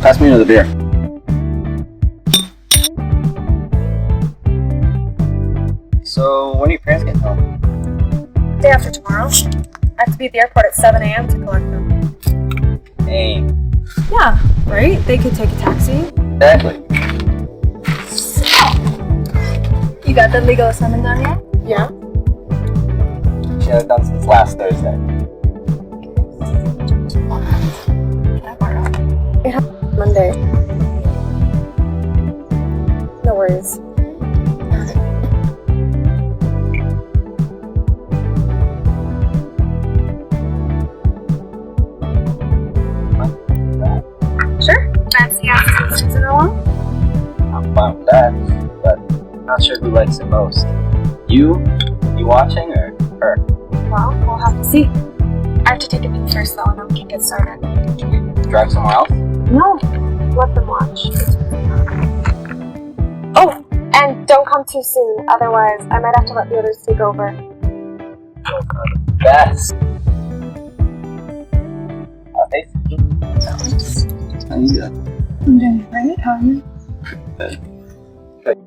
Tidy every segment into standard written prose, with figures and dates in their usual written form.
Pass me another beer. So, when are your parents getting home? Day after tomorrow. I have to be at the airport at 7 a.m. to collect them. Hey. Yeah, right? They could take a taxi. Exactly. You got the legal assignment done yet? Yeah. She had it done since last Thursday. It happened Monday. No worries. Sure. Fancy asking sisters in a while? I'm fine with that, but I'm not sure who likes it most. You watching, or her? Well, we'll have to see. I have to take a peek first though, and then we can get started. Drive somewhere else? No, let them watch. Oh, and don't come too soon, otherwise I might have to let the others take over. Best. Hey. How you doing? I'm doing great, how are you? Good.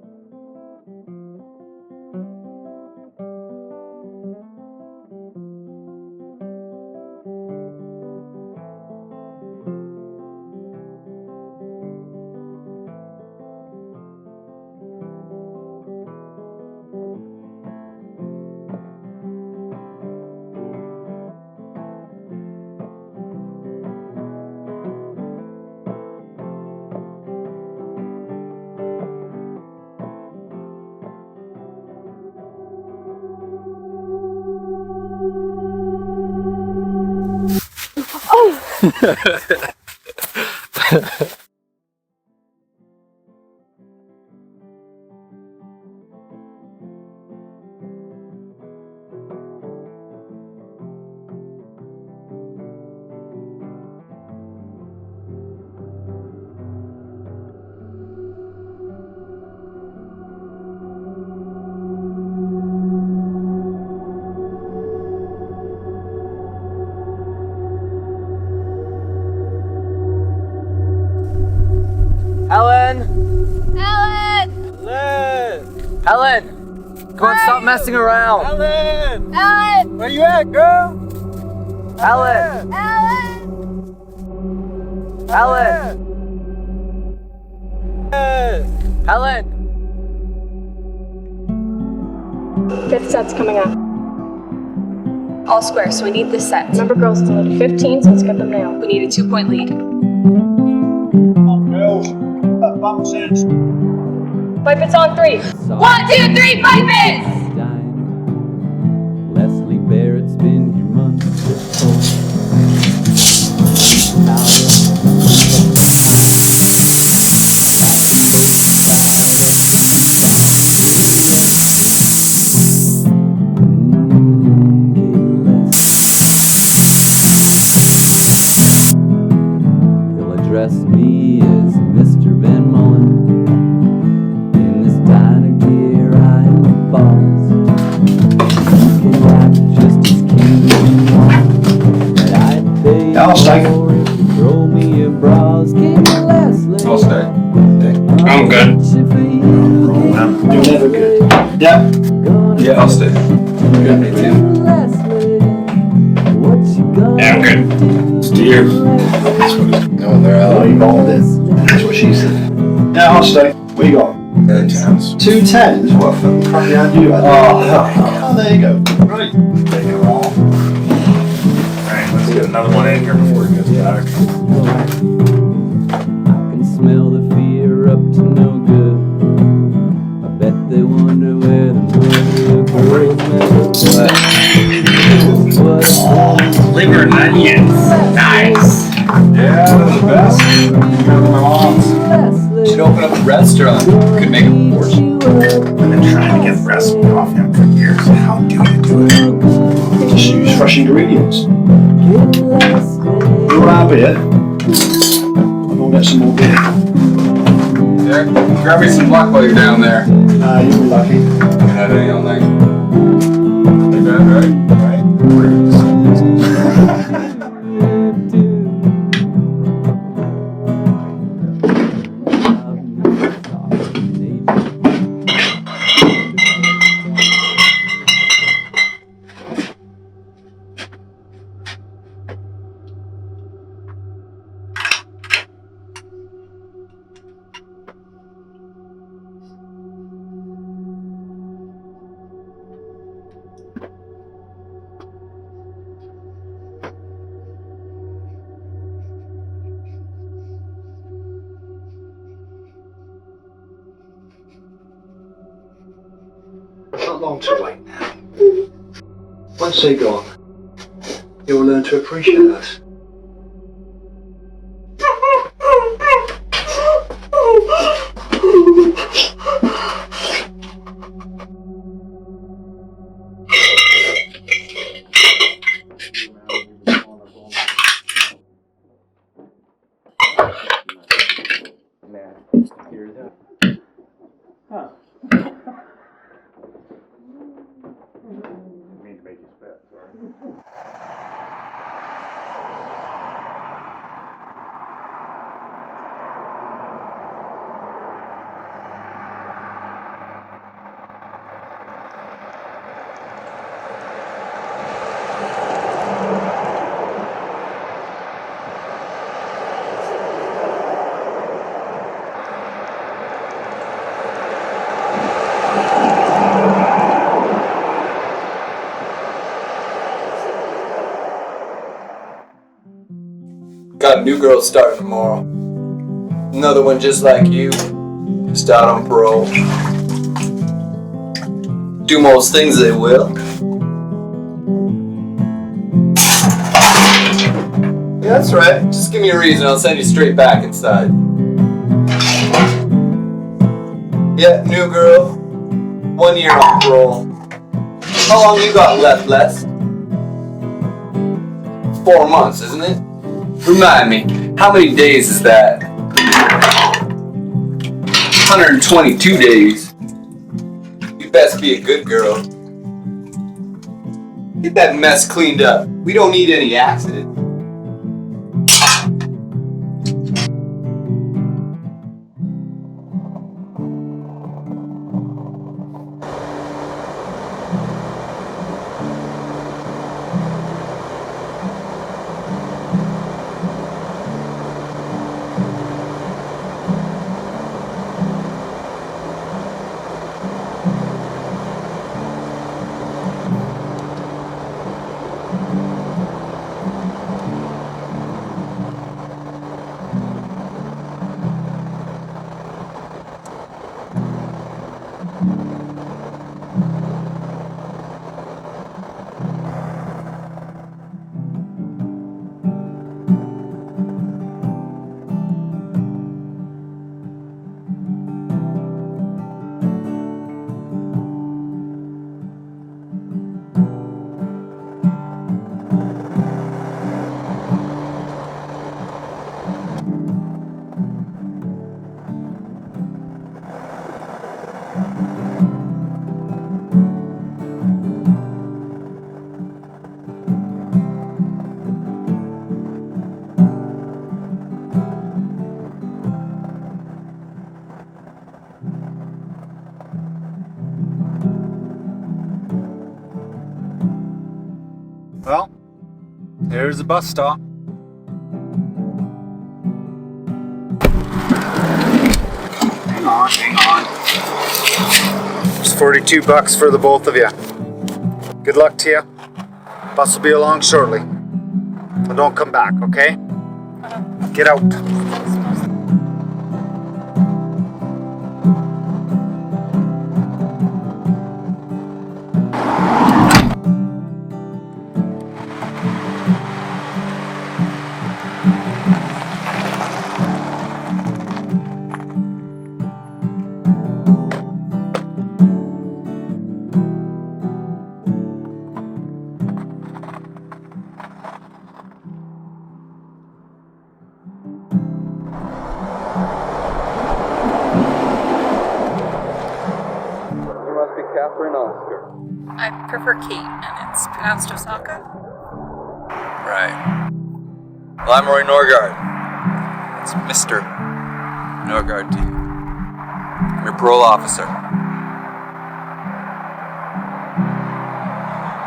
Helen! Helen! Come on, stop messing around! Ellen! Ellen! Where you at, girl? Helen! Helen! Helen! Fifth set's coming up. All square, so we need this set. Remember, girls, it's only 15, so let's get them nailed. We need a 2-point lead. Come on, girls. Bump sense. Pipe it's on 3. 1, 2, 3, pipe it! Lesley Barrett's been here months. He'll address me as Mr. Van Mullen. In this diner, dear, I am the boss. You can act just as keen as you want, but I'd pay I'll stay. more if you throw me a bras. Give me Lesley. I'll stay. I'm good. You're never good. Yeah. Yeah, I'll stay. Good, me too. Yeah, I'm good. Steer. That's what it's going there. How you bought this? That's what she said. Yeah, I'll stay. What you got? 2 tens. 2 tens? What fucking crap behind you? Oh, there you go. Right. Take it all. Alright, let's get another one in here before it gets dark. I can smell the fear up to no good. I bet they wonder where the girls met. Liver and onions. Nice. Yeah, they're the best. My mom's. Should open up a restaurant. Could make a fortune. I've been trying to get the recipe off him for years. How do you do it? Just use fresh ingredients. You're our beer. I'm gonna get some more beer. There, grab me some luck while you're down there. You'll be lucky. I had any all night. Pretty bad, right? Right? not long to wait now. Once they're gone, you'll learn to appreciate us. Got a new girl starting tomorrow. Another one just like you. Just out on parole. Do most things they will. Yeah, that's right. Just give me a reason, I'll send you straight back inside. Yeah, new girl. 1 year on parole. How long you got left, Les? 4 months, isn't it? Remind me, how many days is that? 122 days. You best be a good girl. Get that mess cleaned up. We don't need any accident. Well, here's the bus stop. Hang on. It's $42 for the both of you. Good luck to you. Bus will be along shortly. But don't come back, okay? Get out. Catherine Oscar. I prefer Kate, and it's pronounced Osaka. Right. Well, I'm Roy Norgard. It's Mr. Norgard to you. I'm your parole officer.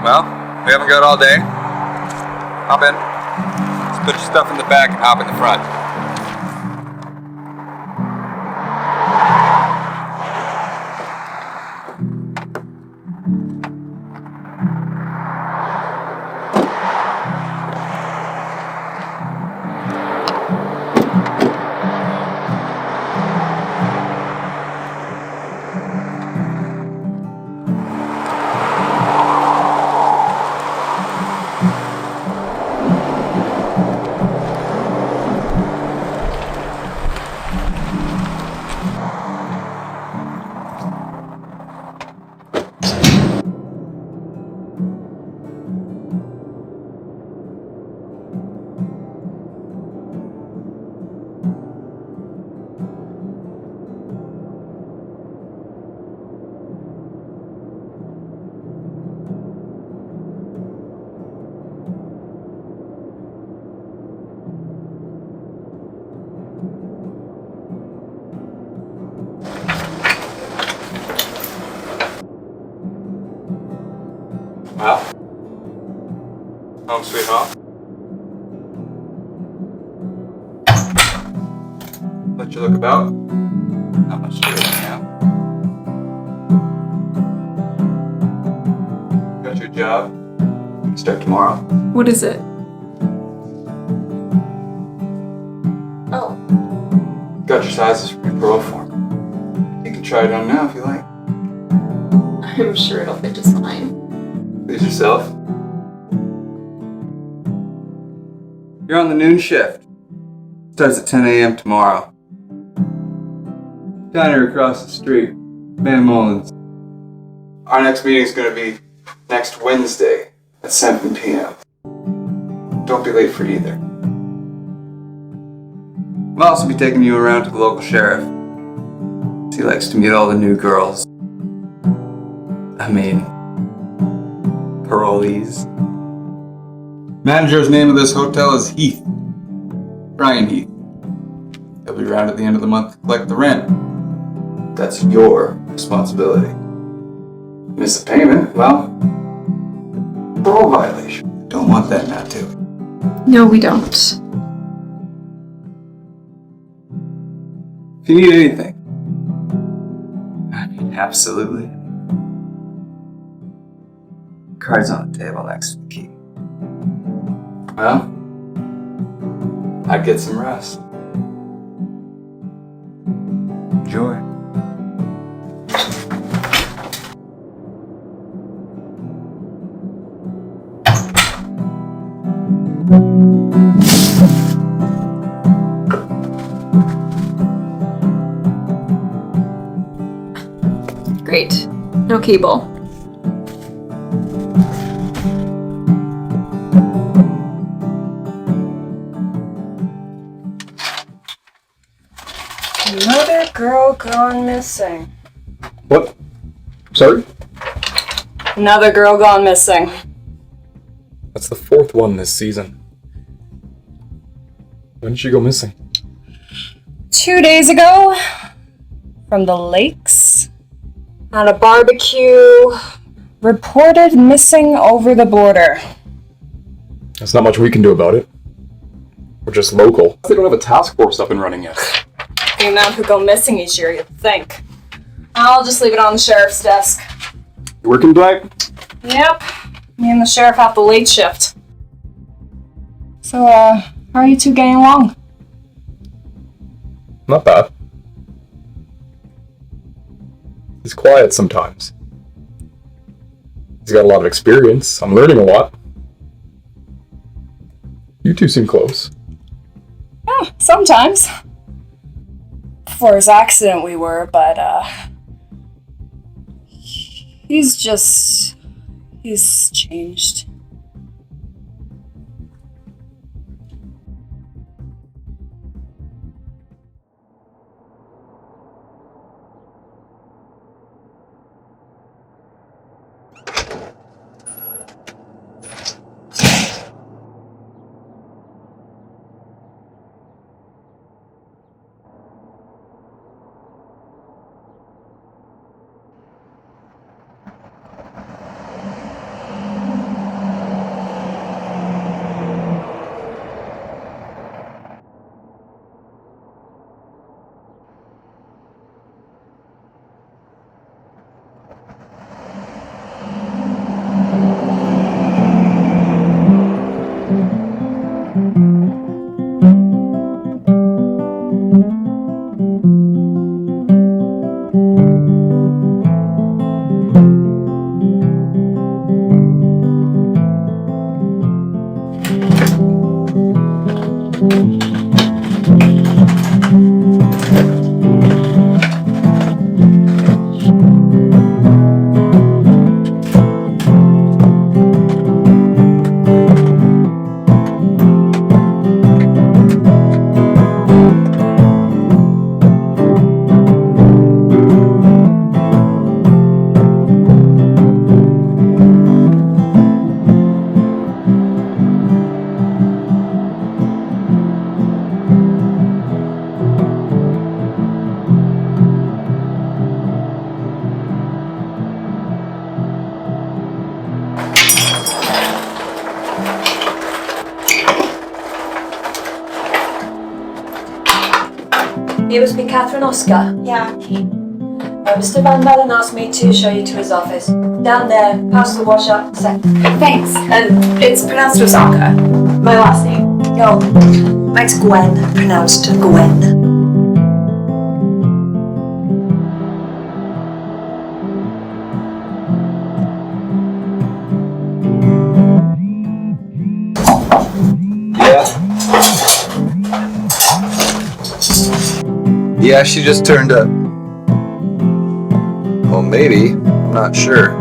Well, we haven't got all day. Hop in. Just put your stuff in the back and hop in the front. Home sweet home. Let you look about. Not much to do now. Got your job. Start tomorrow. What is it? Oh. Got your sizes from your parole form. You can try it on now if you like. I'm sure it'll fit just fine. Please yourself. You're on the noon shift. Starts at 10 a.m. tomorrow. Diner across the street. Van Mullins. Our next meeting is going to be next Wednesday at 7 p.m. Don't be late for either. I'll also be taking you around to the local sheriff. He likes to meet all the new girls. I mean, parolees. Manager's name of this hotel is Heath. Brian Heath. He'll be around at the end of the month to collect the rent. That's your responsibility. Miss a payment, well, parole violation. Don't want that now, do we? No, we don't. If you need anything, I mean, absolutely. Cards on the table next to the key. Well, I'd get some rest. Enjoy. Great. No cable. Another girl gone missing. What? Sorry? Another girl gone missing. That's the fourth one this season. When did she go missing? 2 days ago. From the lakes. On a barbecue. Reported missing over the border. There's not much we can do about it. We're just local. They don't have a task force up and running yet. The amount who go missing each year, you'd think. I'll just leave it on the sheriff's desk. You working tonight? Yep. Me and the sheriff have the late shift. So, how are you two getting along? Not bad. He's quiet sometimes. He's got a lot of experience. I'm learning a lot. You two seem close. Yeah, sometimes. Before his accident we were, but, he's changed. You must be Catherine Oscar. Yeah, Kate. Mr. Van Mellen asked me to show you to his office. Down there, past the washer, second. Thanks. And it's pronounced Osaka. My last name. No, mine's Gwen, pronounced Gwen. Yeah, she just turned up. Well, maybe. I'm not sure.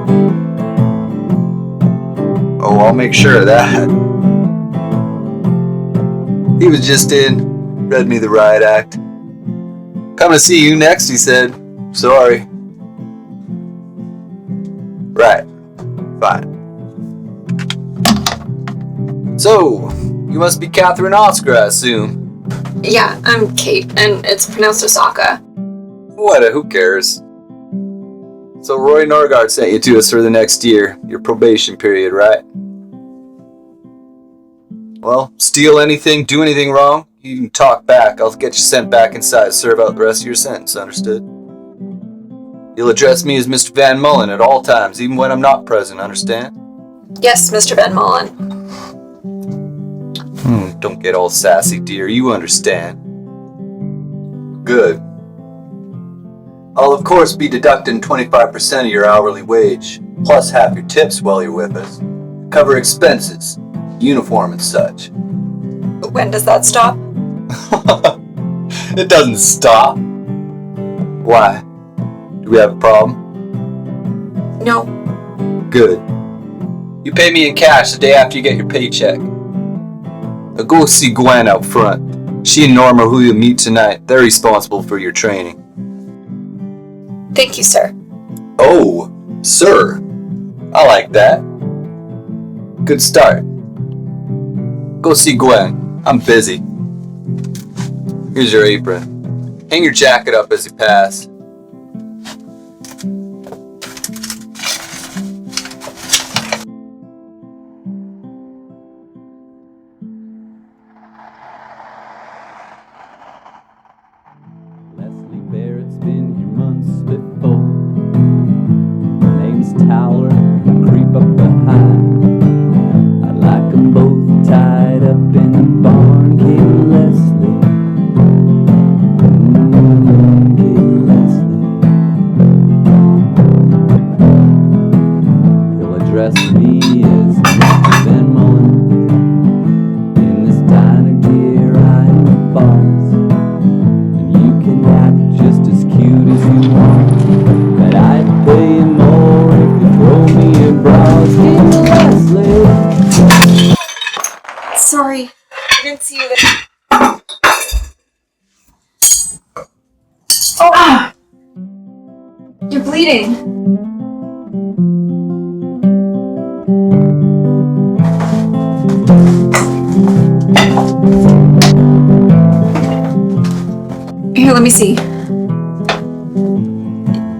Oh, I'll make sure of that. He was just in, read me the riot act. Come to see you next, he said. Sorry. Right. Fine. So, you must be Catherine Oscar, I assume. Yeah, I'm Kate, and it's pronounced Osaka. Who cares? So Roy Norgard sent you to us for the next year, your probation period, right? Well, steal anything, do anything wrong, you can talk back. I'll get you sent back inside to serve out the rest of your sentence, understood? You'll address me as Mr. Van Mullen at all times, even when I'm not present, understand? Yes, Mr. Van Mullen. Don't get all sassy, dear. You understand. Good. I'll of course be deducting 25% of your hourly wage, plus half your tips while you're with us. Cover expenses, uniform and such. When does that stop? It doesn't stop. Why? Do we have a problem? No. Good. You pay me in cash the day after you get your paycheck. Now go see Gwen out front. She and Norm are who you'll meet tonight. They're responsible for your training. Thank you, sir. Oh, sir. I like that. Good start. Go see Gwen. I'm busy. Here's your apron. Hang your jacket up as you pass. Lesley Barrett's been here months before. My name's Tower, I creep up behind. I like 'em both tied up in the barn. Kid Lesley, Kid Lesley. He'll address me as Mr. Van Mullen. In this diner, dear, I am the boss. You can act just as cute as you want, but I'd pay you more if you throw me a bra. Kid Lesley. Sorry, I didn't see you there. Oh! You're bleeding. Here, let me see.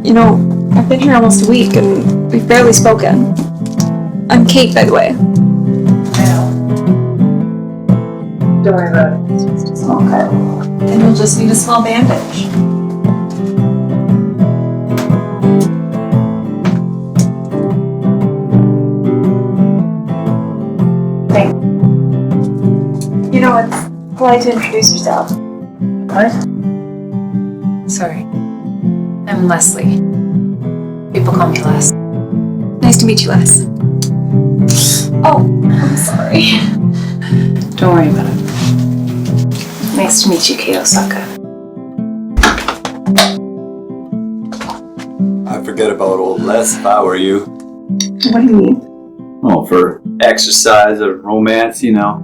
You know, I've been here almost a week and we've barely spoken. I'm Kate, by the way. Don't worry about it. It's just a small cut. And you'll just need a small bandage. Thanks. You know, it's polite to introduce yourself. What? Sorry. I'm Lesley. People call me Les. Nice to meet you, Les. Oh, I'm sorry. Don't worry about it. Nice to meet you, Kate Osaka. I'd forget about old Les if I were you. What do you mean? Oh, for exercise or romance, you know.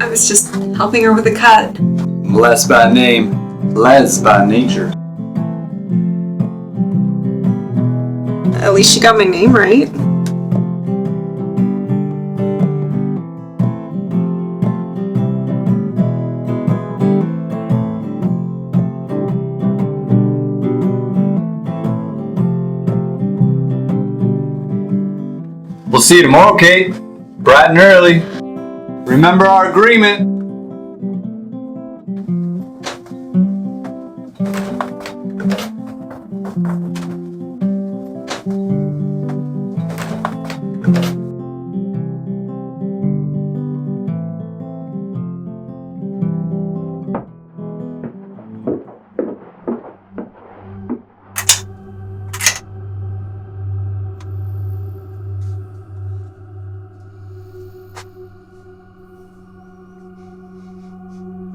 I was just helping her with a cut. Les by name, Les by nature. At least she got my name right. We'll see you tomorrow, Kate. Bright and early. Remember our agreement.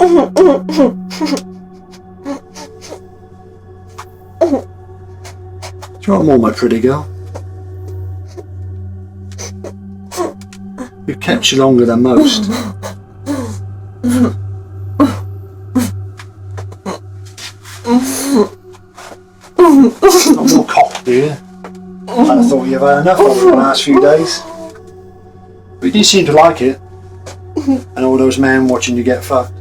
Do you want more, my pretty girl? We've kept you longer than most. Not more cock, do you? I thought you've had enough over the last few days. But you do seem to like it. And all those men watching you get fucked.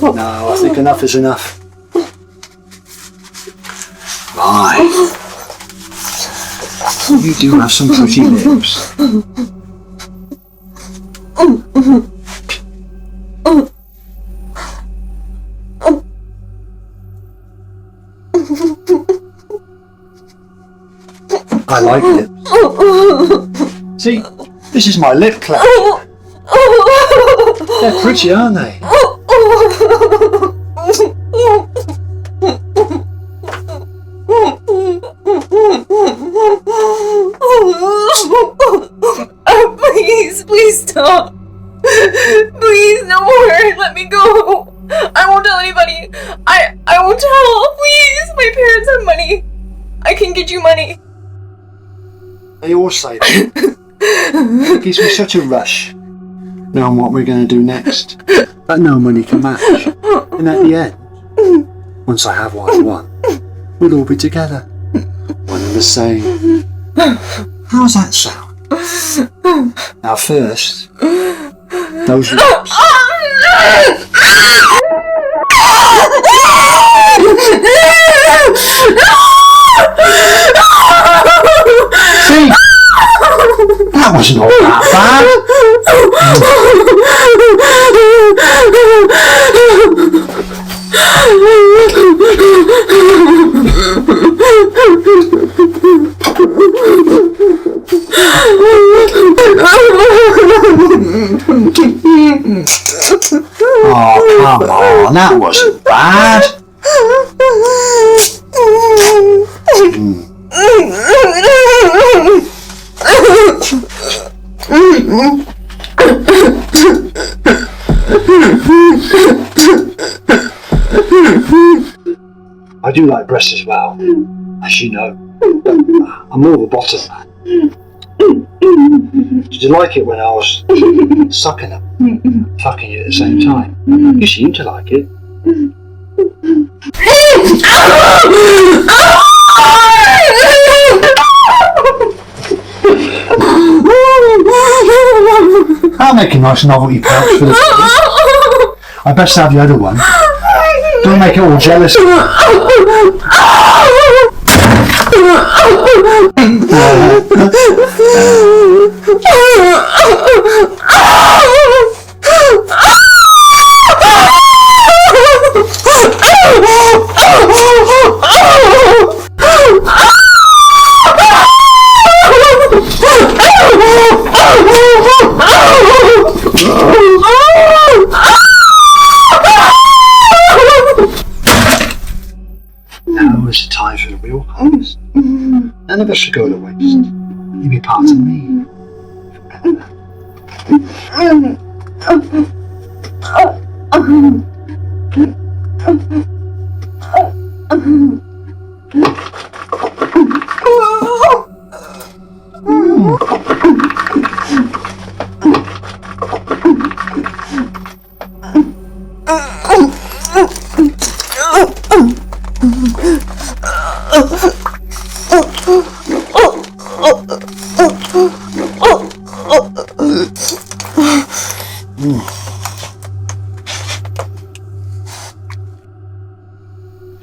No, I think enough is enough. Right. You do have some pretty lips. I like lips. See, this is my lip clef. They're pretty, aren't they? Please stop. Please, no more. Let me go. I won't tell anybody. I won't tell. Please, my parents have money. I can get you money. They all say that. It gives me such a rush, knowing what we're going to do next, that no money can match. And at the end, once I have what I want, we'll all be together, one and the same. How's that sound? Now first, those lips. See? That wasn't all that bad. Oh, come on, that wasn't bad. I do like breasts as well, as you know, but I'm more of a bottom man. Did you like it when I was sucking them, fucking you at the same time? You seem to like it. I'll make a nice novelty pouch for the kids. I best have the other one. Don't make it all jealous. Now is the time for the real harvest. None of us should go to waste. You be part of me.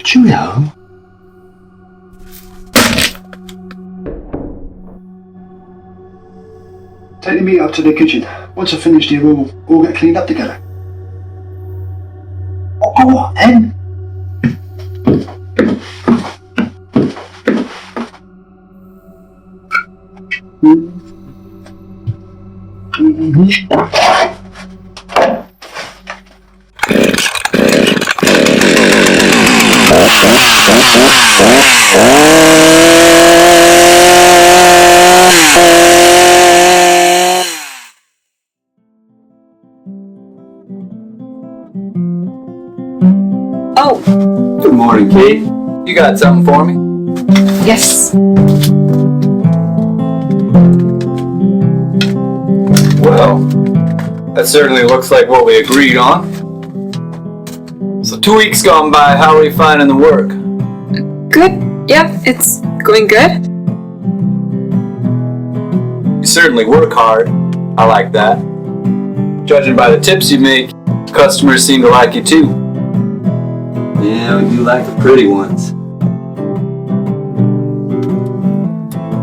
Cheerio. Take the meat up to the kitchen. Once I've finished here, we'll all get cleaned up together. Oh, go on then. go. Good morning, Kate. You got something for me? Yes. Well, that certainly looks like what we agreed on. So 2 weeks gone by, how are you finding the work? Good. Yep, it's going good. You certainly work hard. I like that. Judging by the tips you make, customers seem to like you too. Yeah, we do like the pretty ones.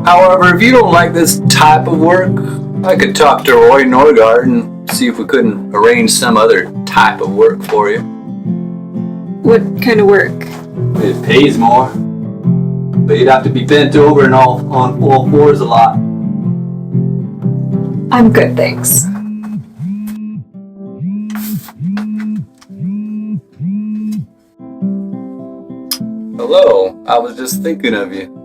However, if you don't like this type of work, I could talk to Roy Norgard and see if we couldn't arrange some other type of work for you. What kind of work? It pays more, but you'd have to be bent over and on all fours a lot. I'm good, thanks. Hello, I was just thinking of you.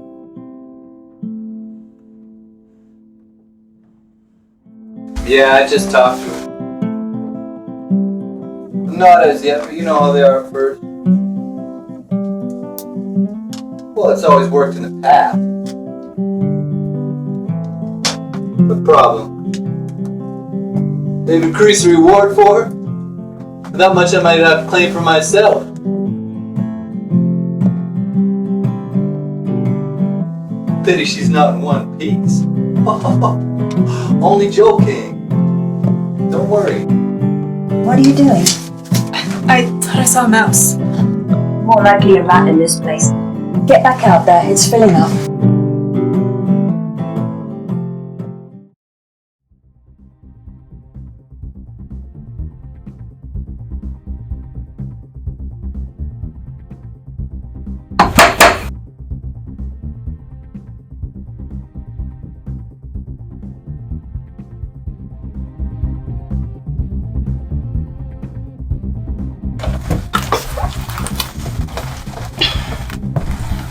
Yeah, I just talked to her. Not as yet, but you know how they are at first. Well, it's always worked in the past. What problem? They've increased the reward for her? That much I might have to claim for myself. Pity she's not in one piece. Only joking. Don't worry. What are you doing? I thought I saw a mouse. More likely a rat in this place. Get back out there, it's filling up.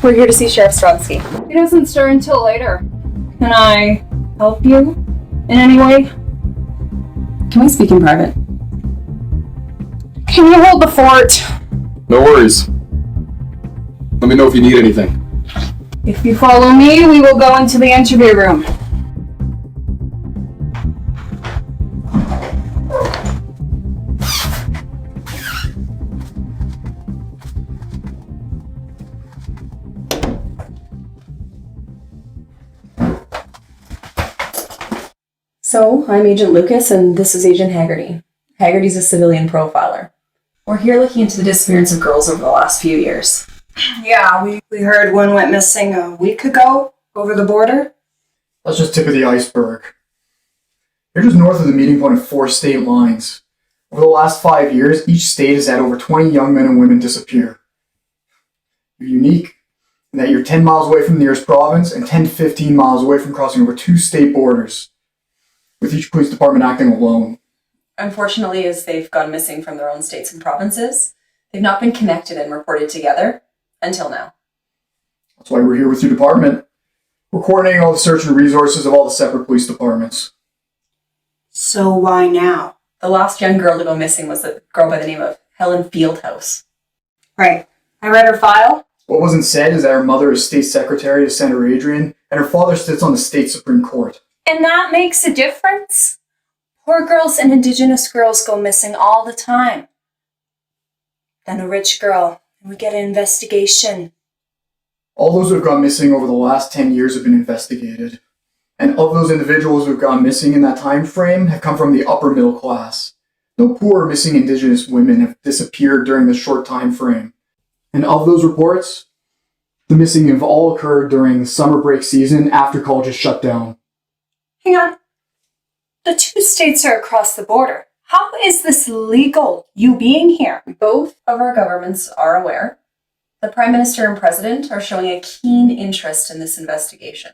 We're here to see Sheriff Stronsky. He doesn't start until later. Can I help you in any way? Can we speak in private? Can you hold the fort? No worries. Let me know if you need anything. If you follow me, we will go into the interview room. So, I'm Agent Lucas, and this is Agent Haggerty. Haggerty's a civilian profiler. We're here looking into the disappearance of girls over the last few years. Yeah, we heard one went missing a week ago over the border. That's just tip of the iceberg. You're just north of the meeting point of 4 state lines. Over the last 5 years, each state has had over 20 young men and women disappear. You're unique in that you're 10 miles away from the nearest province and 10 to 15 miles away from crossing over 2 state borders, with each police department acting alone. Unfortunately, as they've gone missing from their own states and provinces, they've not been connected and reported together until now. That's why we're here with your department. We're coordinating all the search and resources of all the separate police departments. So why now? The last young girl to go missing was a girl by the name of Helen Fieldhouse. Right. I read her file. What wasn't said is that her mother is state secretary to Senator Adrian, and her father sits on the state Supreme Court. And that makes a difference? Poor girls and Indigenous girls go missing all the time. Then a rich girl, and we get an investigation. All those who have gone missing over the last 10 years have been investigated. And of those individuals who have gone missing in that time frame have come from the upper middle class. No poor or missing Indigenous women have disappeared during this short time frame. And of those reports, the missing have all occurred during the summer break season after colleges shut down. Hang on. The 2 states are across the border. How is this legal, you being here? Both of our governments are aware. The Prime Minister and President are showing a keen interest in this investigation.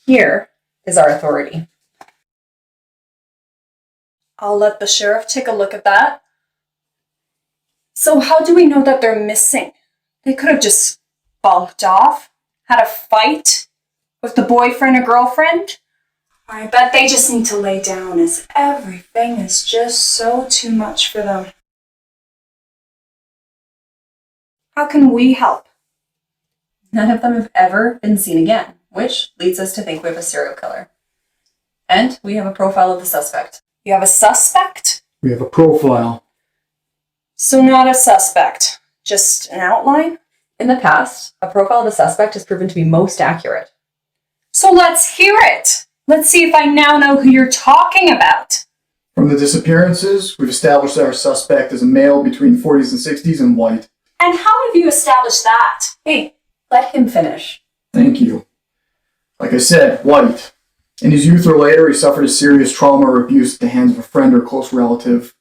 Here is our authority. I'll let the sheriff take a look at that. So how do we know that they're missing? They could have just bunked off, had a fight with the boyfriend or girlfriend. I bet they just need to lay down as everything is just so too much for them. How can we help? None of them have ever been seen again, which leads us to think we have a serial killer. And we have a profile of the suspect. You have a suspect? We have a profile. So not a suspect, just an outline? In the past, a profile of the suspect has proven to be most accurate. So let's hear it. Let's see if I now know who you're talking about. From the disappearances, we've established that our suspect is a male between 40s and 60s and white. And how have you established that? Hey, let him finish. Thank you. Like I said, white. In his youth or later, he suffered a serious trauma or abuse at the hands of a friend or close relative.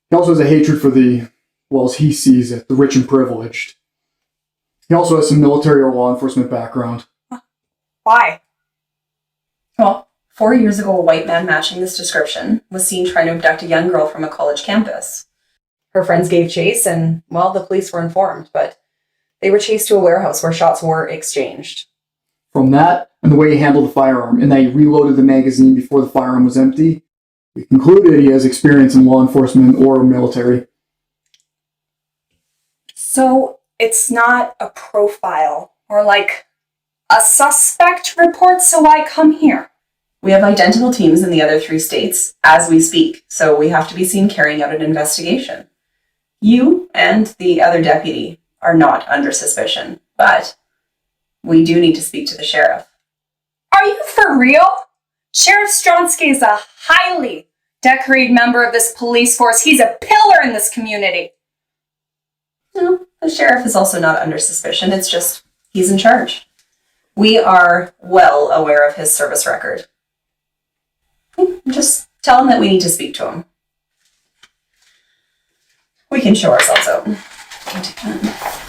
He also has a hatred for the, well, as he sees it, the rich and privileged. He also has some military or law enforcement background. Why? Well, 4 years ago, a white man matching this description was seen trying to abduct a young girl from a college campus. Her friends gave chase and, well, the police were informed, but they were chased to a warehouse where shots were exchanged. From that, and the way he handled the firearm, and that he reloaded the magazine before the firearm was empty, we concluded he has experience in law enforcement or military. So it's not a profile or like a suspect report, so I come here. We have identical teams in the other 3 states as we speak, so we have to be seen carrying out an investigation. You and the other deputy are not under suspicion, but we do need to speak to the sheriff. Are you for real? Sheriff Stronsky is a highly decorated member of this police force. He's a pillar in this community. No, the sheriff is also not under suspicion. It's just he's in charge. We are well aware of his service record. Just tell him that we need to speak to him. We can show ourselves out. I'll take that.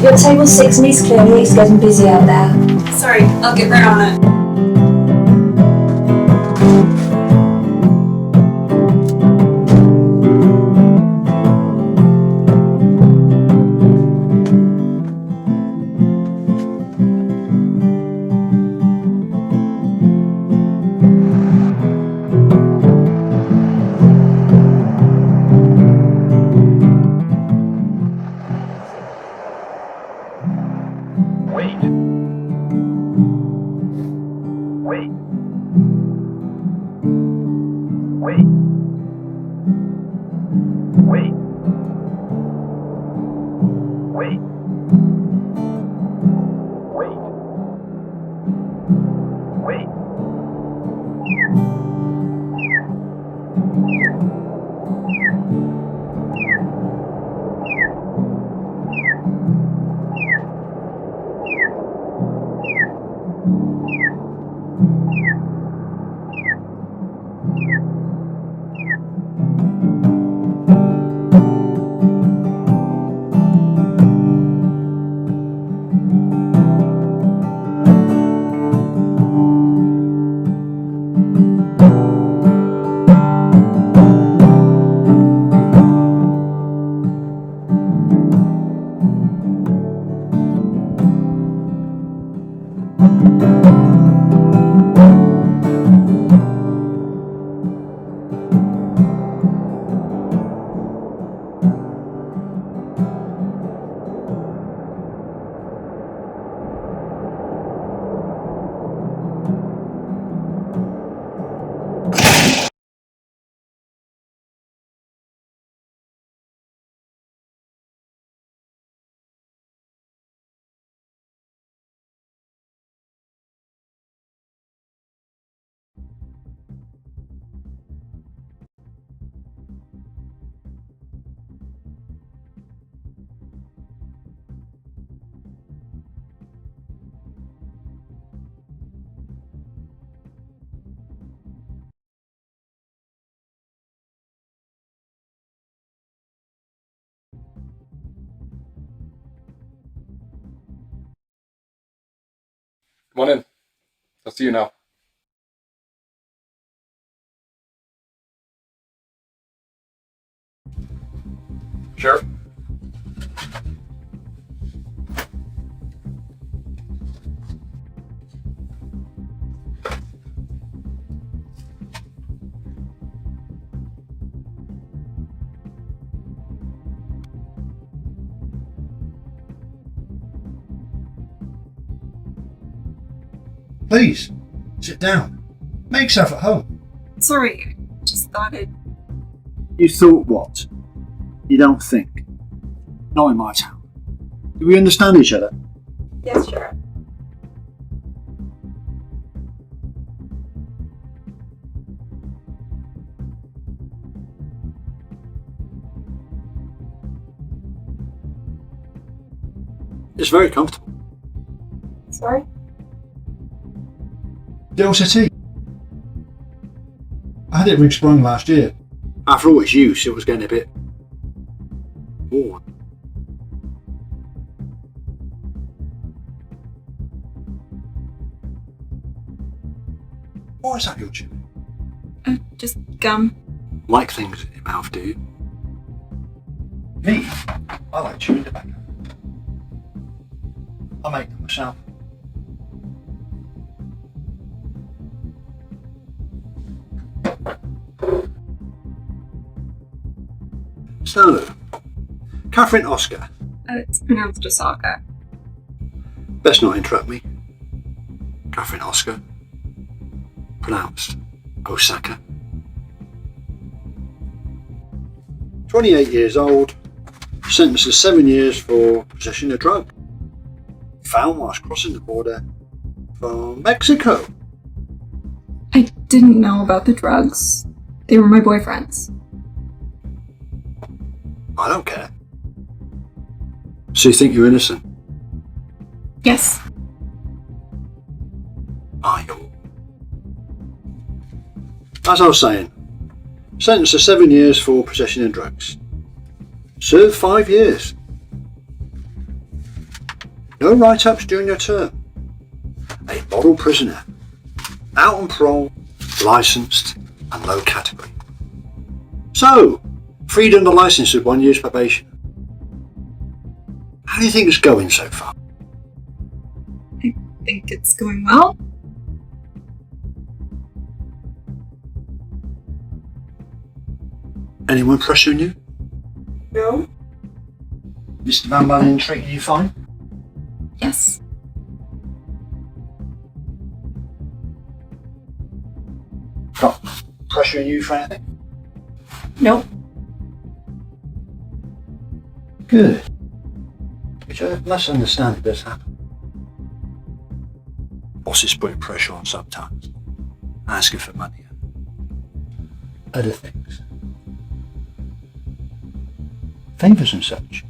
Your table 6 needs clearing. It's getting busy out there. Sorry, I'll get right on it. Come on in. I'll see you now. Sure. Please, sit down. Make yourself at home. Sorry, just thought it. You thought what? You don't think. Not in my town. Do we understand each other? Yes, sure. It's very comfortable. Sorry? Delta Tea. I had it ring-sprung last year. After all its use, it was getting a bit worn. Why is that you're chewing? Just gum. Like things in your mouth, do you? Me? I like chewing tobacco. I make them myself. So, Catherine Oscar. It's pronounced Osaka. Best not interrupt me. Catherine Oscar. Pronounced Osaka. 28 years old. Sentenced to 7 years for possession of drug. Found whilst crossing the border from Mexico. I didn't know about the drugs. They were my boyfriend's. I don't care. So you think you're innocent? Yes. Are you? As I was saying, sentenced to 7 years for possession of drugs. Served 5 years. No write-ups during your term. A model prisoner. Out on parole, licensed and low category. So, freed under licence with 1 year's probation. How do you think it's going so far? I think it's going well. Anyone pressuring you? No. Mr. Van Ballen treating you fine? Yes. Not pressuring you for anything? Nope. Good. Which I must understand it does happen. Bosses putting pressure on sometimes. Asking for money and other things. Favours and such.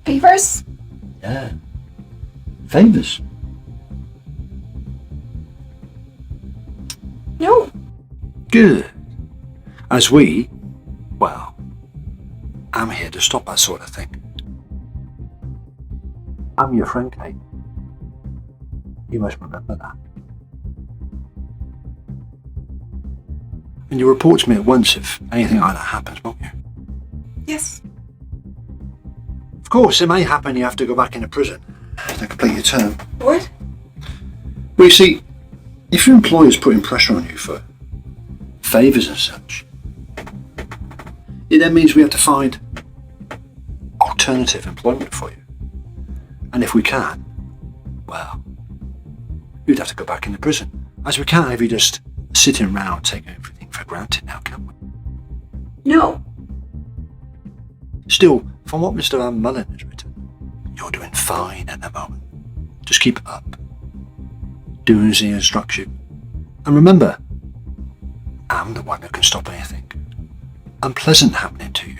Favors? Yeah. Favours. No. Good. As we, well, I'm here to stop that sort of thing. I'm your friend, Kate. You must remember that. And you'll report to me at once if anything like that happens, won't you? Yes. Of course, it may happen you have to go back into prison to complete your term. What? Well, you see, if your employer's putting pressure on you for favours and such, it then means we have to find alternative employment for you. And if we can, well, you'd have to go back into prison. As we can't if you just sitting around taking everything for granted now, can we? No. Still, from what Mr. Van Mullen has written, you're doing fine at the moment. Just keep it up. Do as he instructs you. And remember, I'm the one who can stop anything unpleasant happening to you.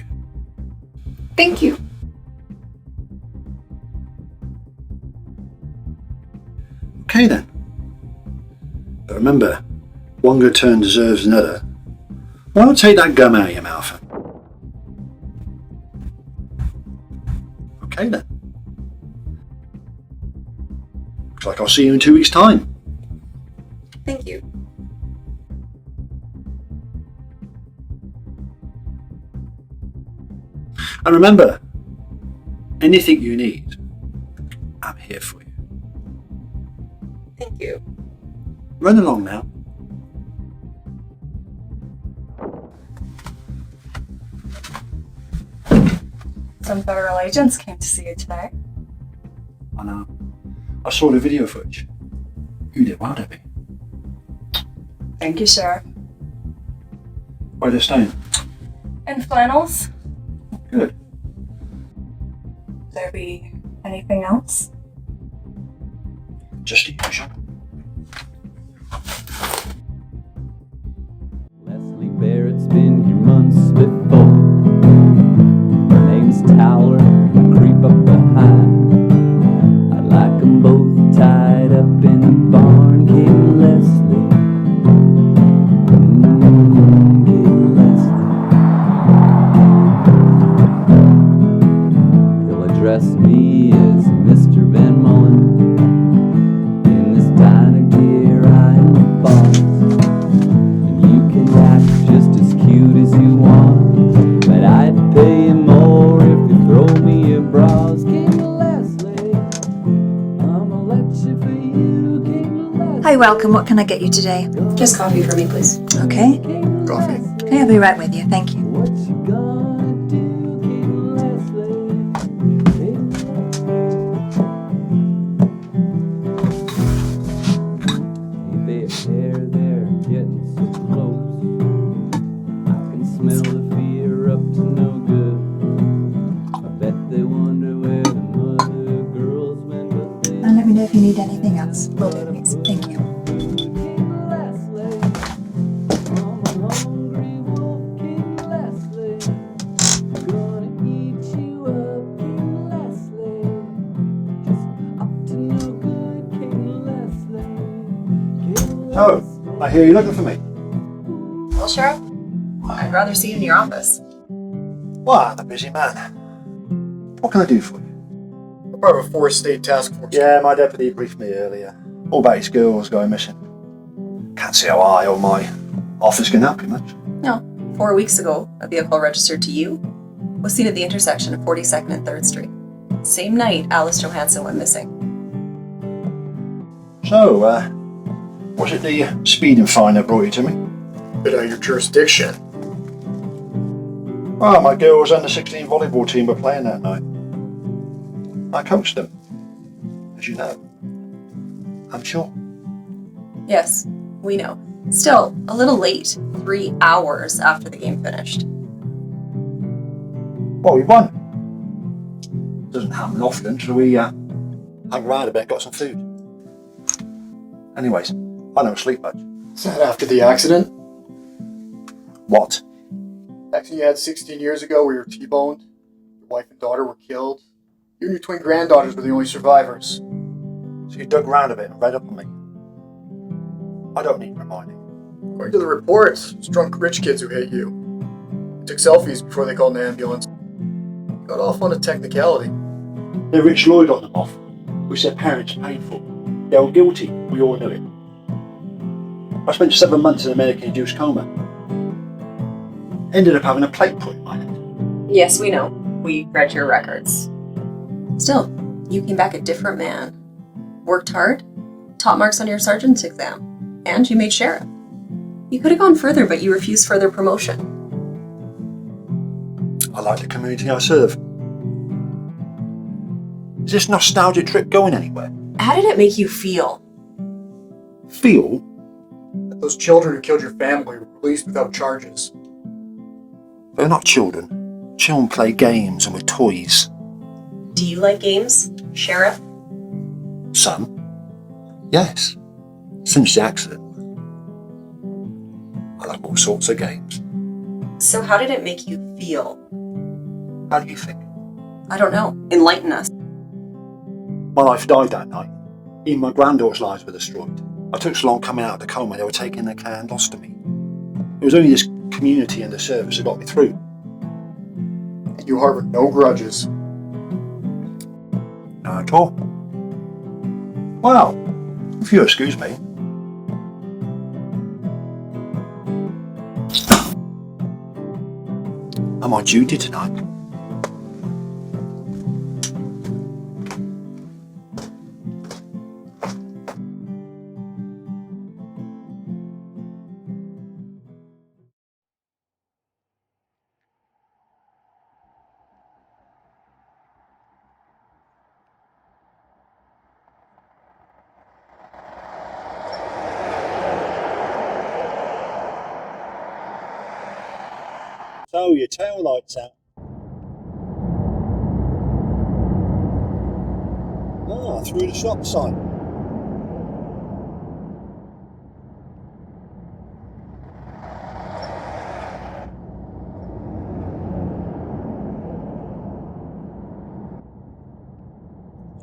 Thank you. Okay then. But remember, one good turn deserves another. Why not take that gum out of your mouth? Okay then. Looks like I'll see you in 2 weeks' time. Thank you. And remember, anything you need, I'm here for you. Thank you. Run along now. Some federal agents came to see you today. I know. I saw the video footage. You did well, Debbie. Thank you, Sheriff. Where they're staying? And flannels? Good. Would there be anything else? Just the usual. Lesley Barrett's been here months before. Her name's Tower, creep up behind. I like 'em both tied up in a barn. King Lesley, King Lesley. He'll address me as Mr. Van Mullen. In this diner, dear, I am the boss. And you can act just as cute as you want, but I'd pay you more if you throw me your bras. King Lesley, I'ma let you for you, King Lesley. Hi, welcome. What can I get you today? Just coffee for me, please. Okay. Coffee. Okay, I'll be right with you. Thank you. What you gonna do, King Lesley? Hey there, they're getting so close. I can smell the fear up to no good. I bet they wonder where the mother girls went, but they And let me know if you need anything else. Will do, please. Thank you. King Lesley, I'm a hungry wolf, King Lesley. Gonna eat you up, King Lesley. Just up to no good, King Lesley. So, I hear you're looking for me. Well, Sheriff, I'd rather see you in your office. Well, I'm a busy man. What can I do for you? I'm part of a four-state task force. Yeah, my deputy briefed me earlier. All about his girls going missing. Can't see how I or my office can help you much. No, 4 weeks ago, a vehicle registered to you was seen at the intersection of 42nd and 3rd Street. Same night, Alice Johansson went missing. So, was it the speeding fine that brought you to me? Bit out of your jurisdiction. Well, my girls' under-16 volleyball team were playing that night. I coached them, as you know. I'm sure. Yes, we know. Still, a little late, 3 hours after the game finished. Well, we won. Doesn't happen often, so we hung around a bit, got some food. Anyways, I don't sleep much. Is that after the accident? What? Accident you had 16 years ago where you were T-boned, your wife and daughter were killed. You and your twin granddaughters were the only survivors. So you dug around a bit and read up on me. I don't need reminding. According to the reports, it's drunk rich kids who hate you. They took selfies before they called an ambulance. Got off on a technicality. The rich lawyer got them off, which their parents paid for. They were guilty, we all knew it. I spent 7 months in a medically-induced coma. Ended up having a plate put in my head. Yes, we know. We read your records. Still, you came back a different man. Worked hard, top marks on your sergeant's exam, and you made sheriff. You could have gone further, but you refused further promotion. I like the community I serve. Is this nostalgia trip going anywhere? How did it make you feel? Feel? That those children who killed your family were released without charges. They're not children. Children play games and with toys. Do you like games, Sheriff? Some? Yes. Since the accident. I like all sorts of games. So how did it make you feel? How do you think? I don't know. Enlighten us. My life died that night. Even my granddaughter's lives were destroyed. I took so long coming out of the coma, they were taking their care and lost to me. It was only this community and the service that got me through. And you harbor no grudges. Not at all. Well, if you'll excuse me. I'm on duty tonight. So your tail light's out. Ah, through the stop sign.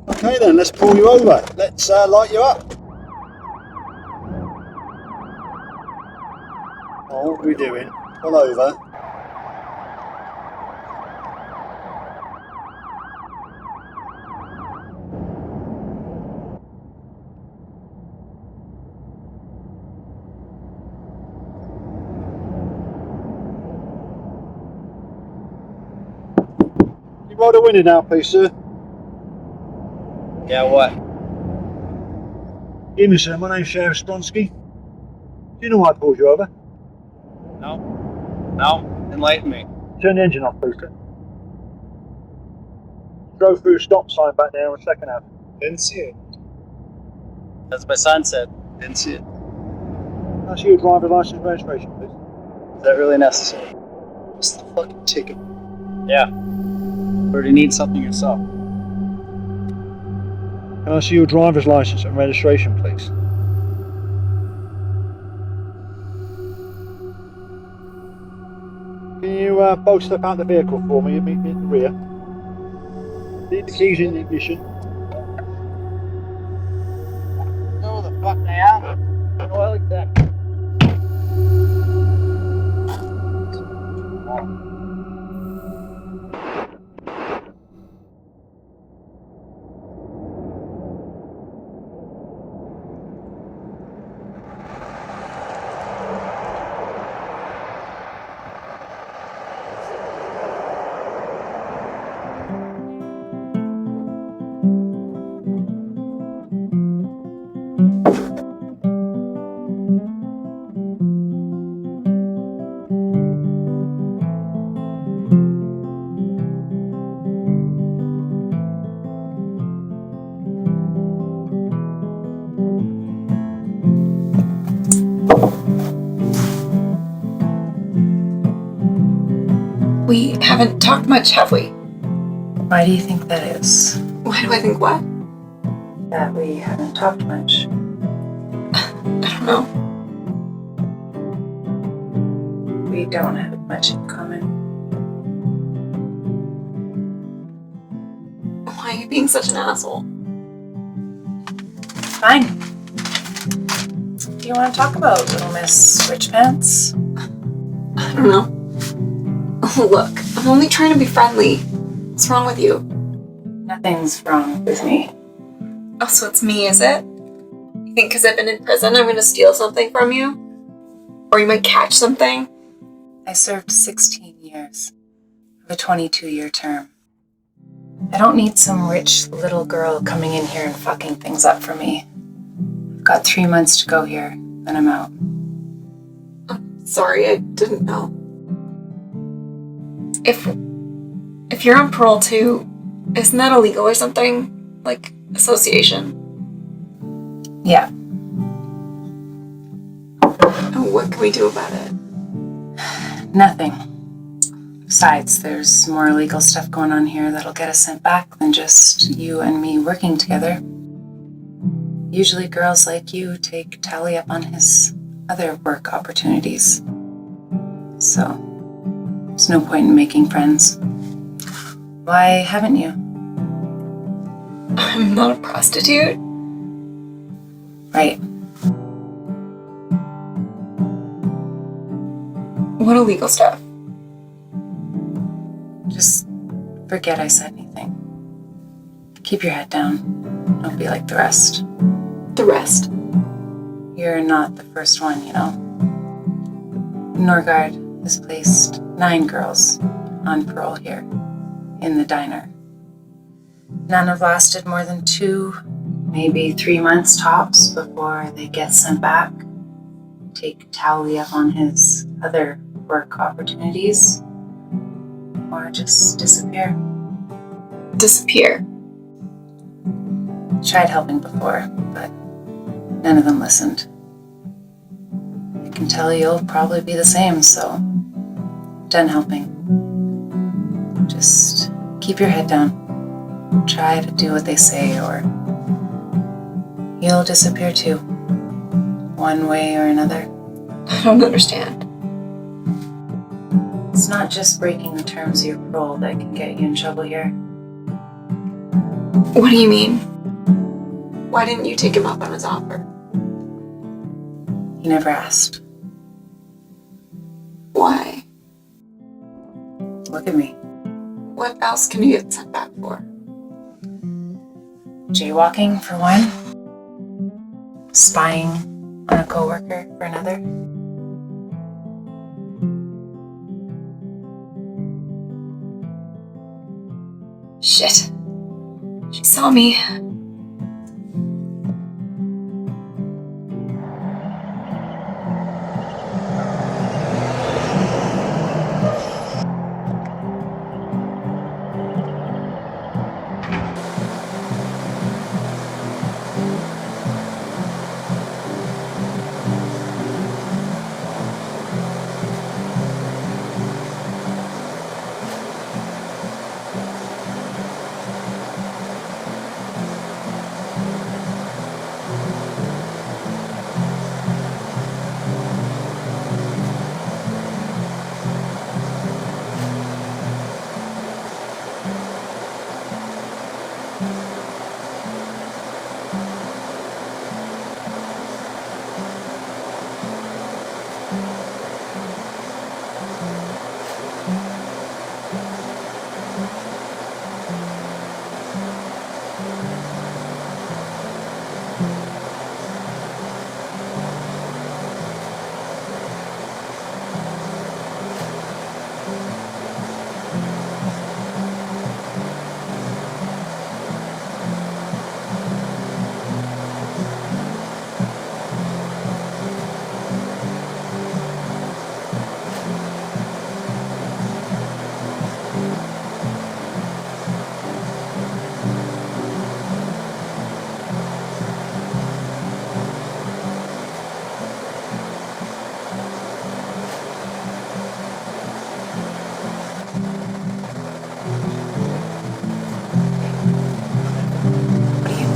Okay then, let's pull you over. Let's light you up. Oh, what are we doing? Pull over. You roll the window now, please, sir. Yeah, what? Give me, sir. My name's Sheriff Stronsky. Do you know why I pulled you over? No? No? Enlighten me. Turn the engine off, please, sir. Drove through a stop sign back there on 2nd Ave. Didn't see it. As my son said, didn't see it. Can I see your driver's license and registration, please? Is that really necessary? Just the fucking ticket. Yeah. Or do you need something yourself? Can I see your driver's license and registration, please? Can you both step out the vehicle for me and meet me in the rear? Leave the keys in the ignition. Know the fuck I am. Well, exactly. We haven't talked much, have we? Why do you think that is? Why do I think what? That we haven't talked much. I don't know. We don't have much in common. Why are you being such an asshole? Fine. Do you want to talk about Little Miss Rich Pants? I don't know. Look, I'm only trying to be friendly. What's wrong with you? Nothing's wrong with me. Oh, so it's me, is it? You think because I've been in prison I'm gonna steal something from you? Or you might catch something? I served 16 years of a 22-year term. I don't need some rich little girl coming in here and fucking things up for me. I've got 3 months to go here, then I'm out. I'm sorry, I didn't know. If you're on parole too, isn't that illegal or something? Like association? Yeah. Oh, what can we do about it? Nothing. Besides, there's more illegal stuff going on here that'll get us sent back than just you and me working together. Usually girls like you take Tally up on his other work opportunities. So, there's no point in making friends. Why haven't you? I'm not a prostitute. Right. What illegal stuff? Just forget I said anything. Keep your head down. Don't be like the rest. the rest. You're not the first one, you know. Norgard has placed 9 girls on parole here in the diner. None have lasted more than 2, maybe 3 months tops before they get sent back. Take Towley up on his other work opportunities, or just disappear. Disappear. Tried helping before, but none of them listened. I can tell you'll probably be the same, so done helping. Just keep your head down. Try to do what they say, or you'll disappear too, one way or another. I don't understand. It's not just breaking the terms of your parole that can get you in trouble here. What do you mean? Why didn't you take him up on his offer? You never asked. Why? Look at me. What else can you get sent back for? Jaywalking, for one. Spying on a coworker, for another. Shit. She saw me.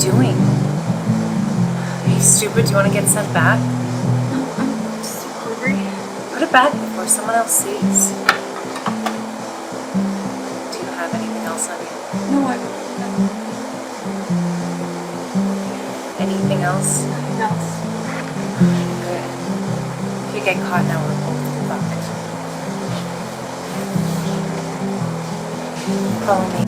Doing? Are you stupid? Do you want to get sent back? I'm so hungry. Put it back before someone else sees. Do you have anything else on you? No, Anything else? nothing else. Good. If you get caught now, we're both fucked. Follow me.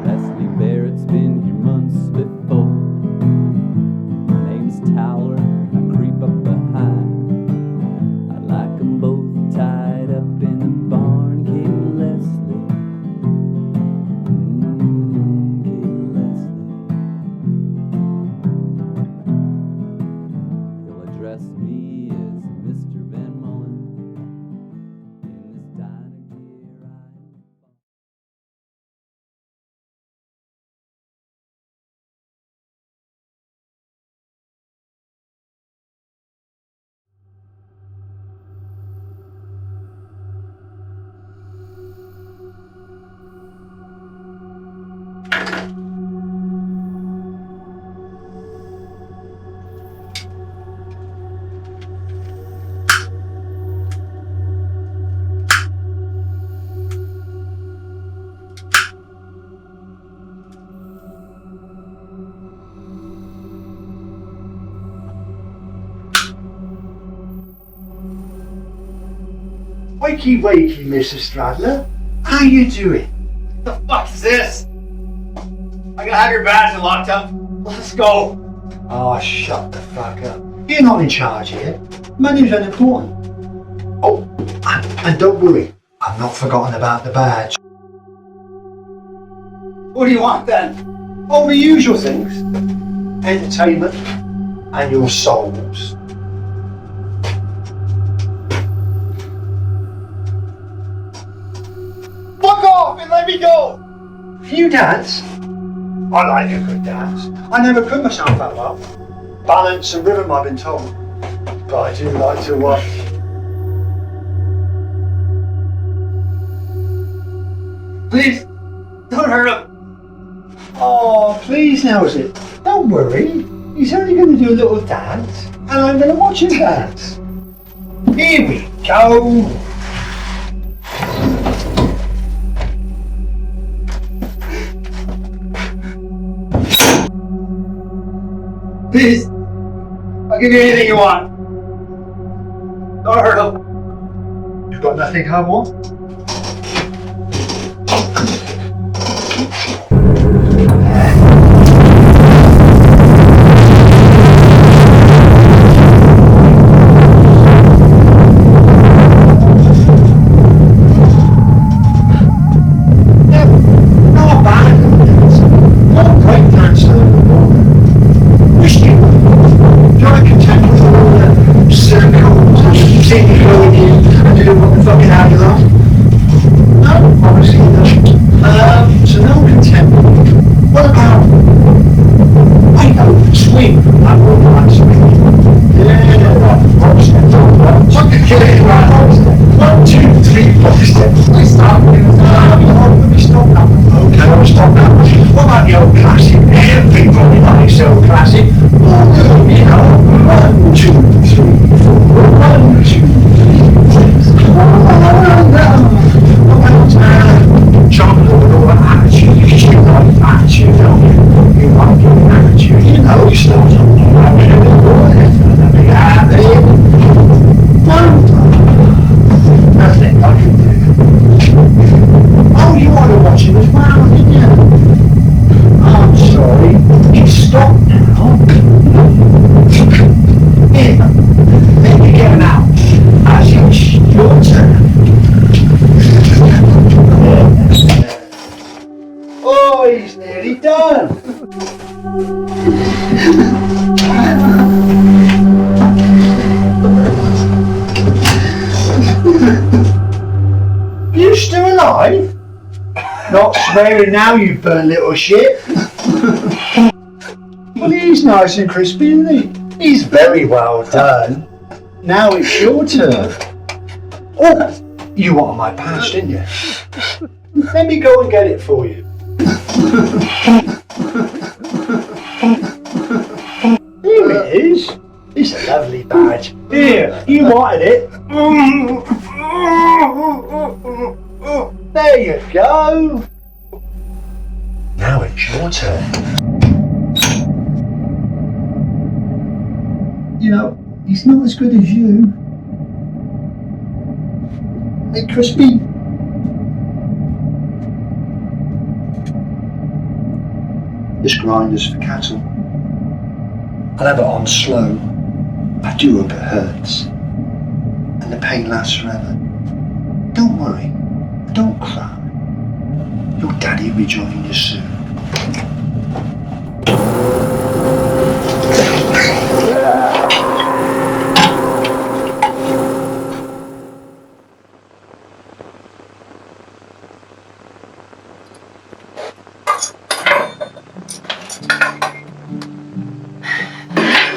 Lesley Barrett's been here months before. Her name's Wakey, wakey, Mr. Stradler. How you doing? The fuck is this? I gotta have your badge locked up. Let's go. Oh, shut the fuck up. You're not in charge here. Money's unimportant. Oh, and don't worry. I've not forgotten about the badge. What do you want then? All the usual things. Entertainment and your souls. Fuck off and let me go! Can you dance? I like a good dance. I never could myself that well. Balance and rhythm, I've been told. But I do like to watch. Please, don't hurt him. Oh, please now, is it? Don't worry. He's only going to do a little dance, and I'm going to watch him dance. Here we go. Please, I'll give you anything you want. Don't hurt him. You've got nothing I want? You still alive? Not swearing now, you burnt little shit. Well, he's nice and crispy, isn't he? He's very well done. Now it's your turn. Oh, you wanted my patch, didn't you? Let me go and get it for you. Here it is. It's a lovely badge. Here, you wanted it. There you go. Now it's your turn. You know, he's not as good as you. Hey, Crispy. This grinder's for cattle. I'll have it on slow. I do hope it hurts. And the pain lasts forever. Don't worry. Don't cry. Your daddy will be joining you soon.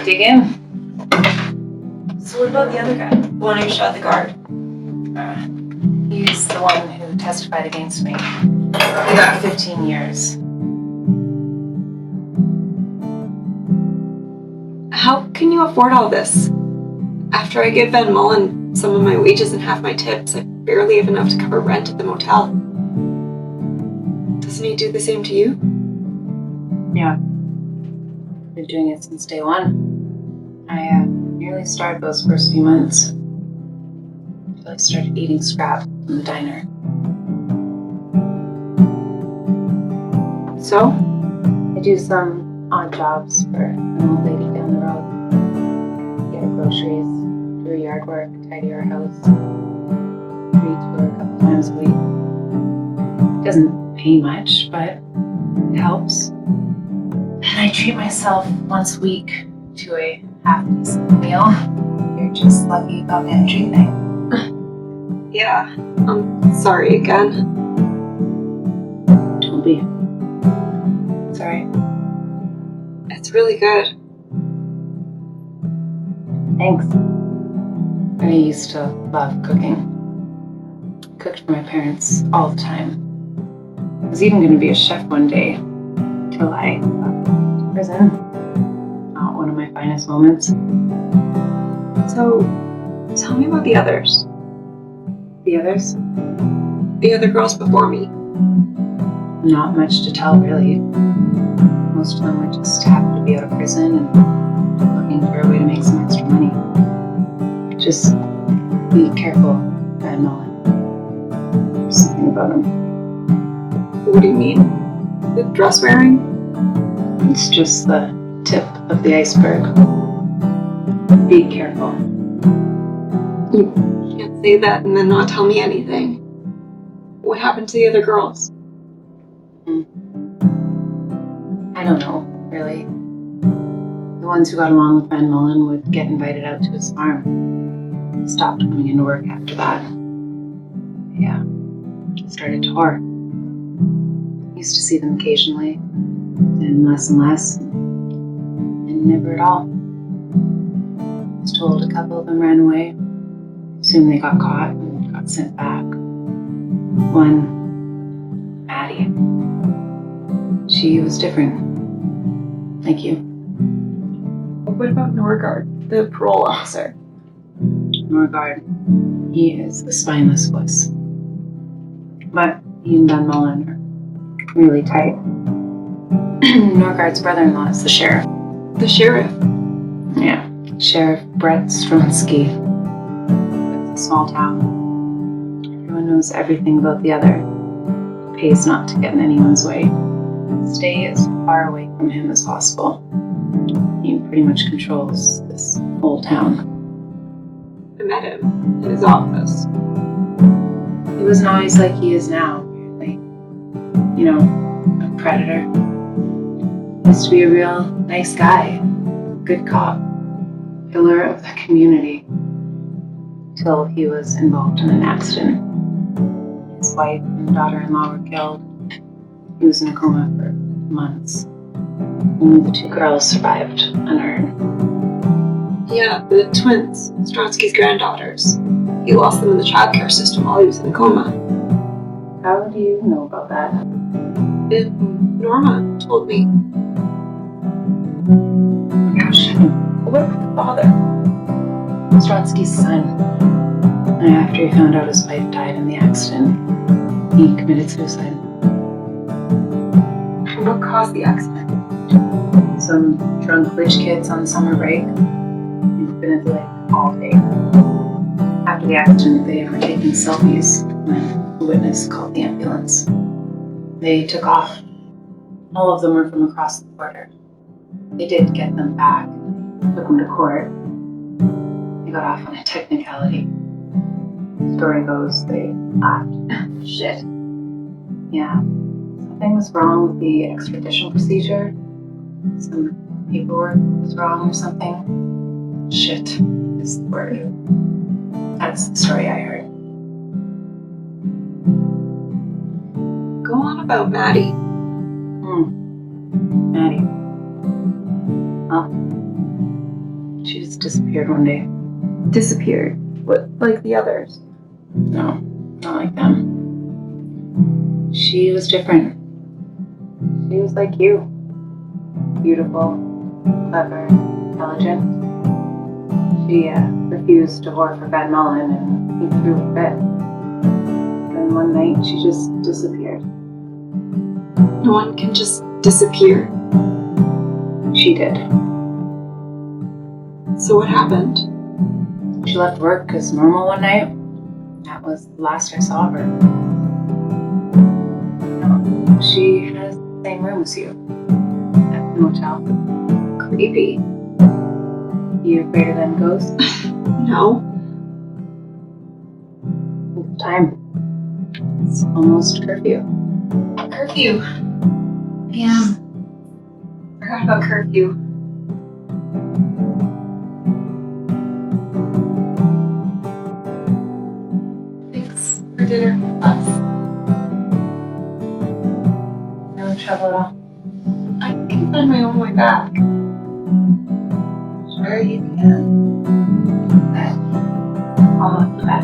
Dig in. So what about the other guy? The one who shot the guard? He's the one who testified against me. He got 15 years. How can you afford all this? After I give Van Mullen some of my wages and half my tips, I barely have enough to cover rent at the motel. Doesn't he do the same to you? Yeah. Been doing it since day one. I nearly starved those first few months. until I started eating scraps from the diner. So, I do some odd jobs for an old lady down the road. Get her groceries, do her yard work, tidy her house, read to her a couple times a week. Doesn't pay much, but it helps. And I treat myself once a week to a half-decent meal. You're just lucky about the energy thing. Yeah, I'm sorry again. Don't be. Sorry. It's really good. Thanks. I used to love cooking. Cooked for my parents all the time. I was even going to be a chef one day, till I got to prison. Not one of my finest moments. So, tell me about the others. The others? The other girls before me. Not much to tell, really. Most of them were just happy to be out of prison and looking for a way to make some extra money. Just be careful, Van Mullen. There's something about him. What do you mean? The dress wearing? It's just the tip of the iceberg. Be careful. You can't say that and then not tell me anything. What happened to the other girls? I don't know, really. The ones who got along with Van Mullen would get invited out to his farm. Stopped coming into work after that. Yeah, started to whore. Used to see them occasionally, and less, and never at all. I was told a couple of them ran away. Soon they got caught and got sent back. One, Maddie. She was different. Like you. What about Norgard, the parole officer? Norgard. He is the spineless wuss. But he and Van Mullen are really tight. Norgard's brother-in-law is the sheriff. The sheriff? Yeah. Sheriff Brett Strunsky. It's a small town. Everyone knows everything about the other. It pays not to get in anyone's way. Stay as far away from him as possible. He pretty much controls this whole town. I met him in his office. He wasn't always like he is now, apparently. You know, a predator. Used to be a real nice guy. Good cop. Pillar of the community. Till he was involved in an accident. His wife and daughter-in-law were killed. He was in a coma for months. Only the two girls survived unhurt. Yeah, the twins, Stronsky's granddaughters. He lost them in the childcare system while he was in a coma. How do you know about that? Norma told me. Gosh. What about the father? Stronsky's son. And after he found out his wife died in the accident, he committed suicide. What caused the accident? Some drunk rich kids on summer break. He's been at the lake all day. After the accident, they were taking selfies when a witness called the ambulance. They took off. All of them were from across the border. They did get them back, took them to court. They got off on a technicality. Story goes, they laughed. Shit. Yeah. Something was wrong with the extradition procedure. Some paperwork was wrong or something. Shit is the word. That's the story I heard. Go on about Maddie. Maddie. Well, she just disappeared one day. Disappeared? What, like the others? No, not like them. She was different. She was like you. Beautiful, clever, intelligent. She refused to whore for Van Mullen and he threw a fit. Then one night she just disappeared. No one can just disappear. She did. So what happened? She left work as normal one night, That was the last I saw of her. No, she has the same room as you at the motel. Creepy. You afraid of them ghosts? No. It's time. It's almost curfew. Curfew. Yeah. Forgot about curfew. Thanks for dinner, us. No trouble at all. I can find my own way back. Sure you can. But I'll help you back.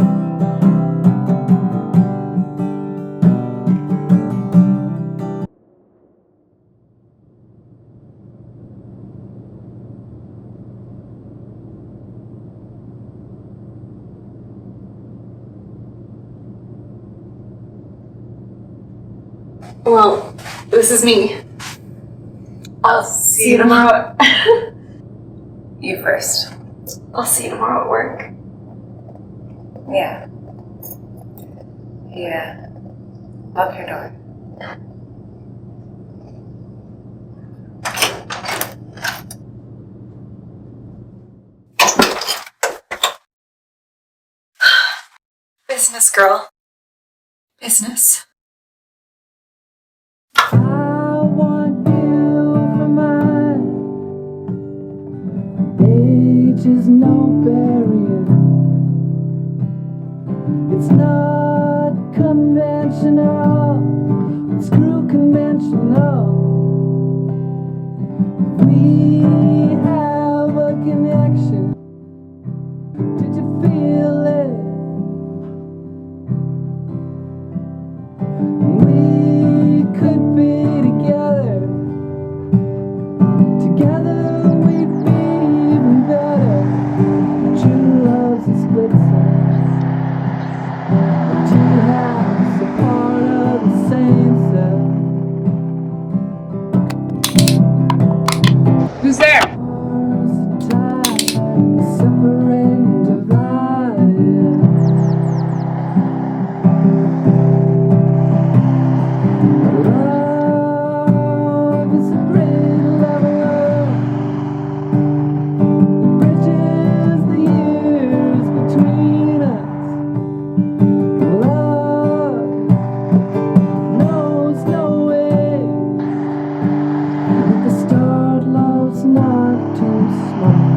Well, this is me. I'll see you tomorrow. You first. I'll see you tomorrow at work. Yeah. Yeah. Lock your door. Business, girl. Business. I want you for mine. Age is no barrier. It's not conventional. Screw conventional. We have a connection. Did you feel it? We could be together. Together we'd be even better. True love's a split side. Two halves are part of the same set. Who's there? Stars are tied, separate and divide. Love is a great leveler. It bridges the years between us. Love knows no way. At the start, love's not too small.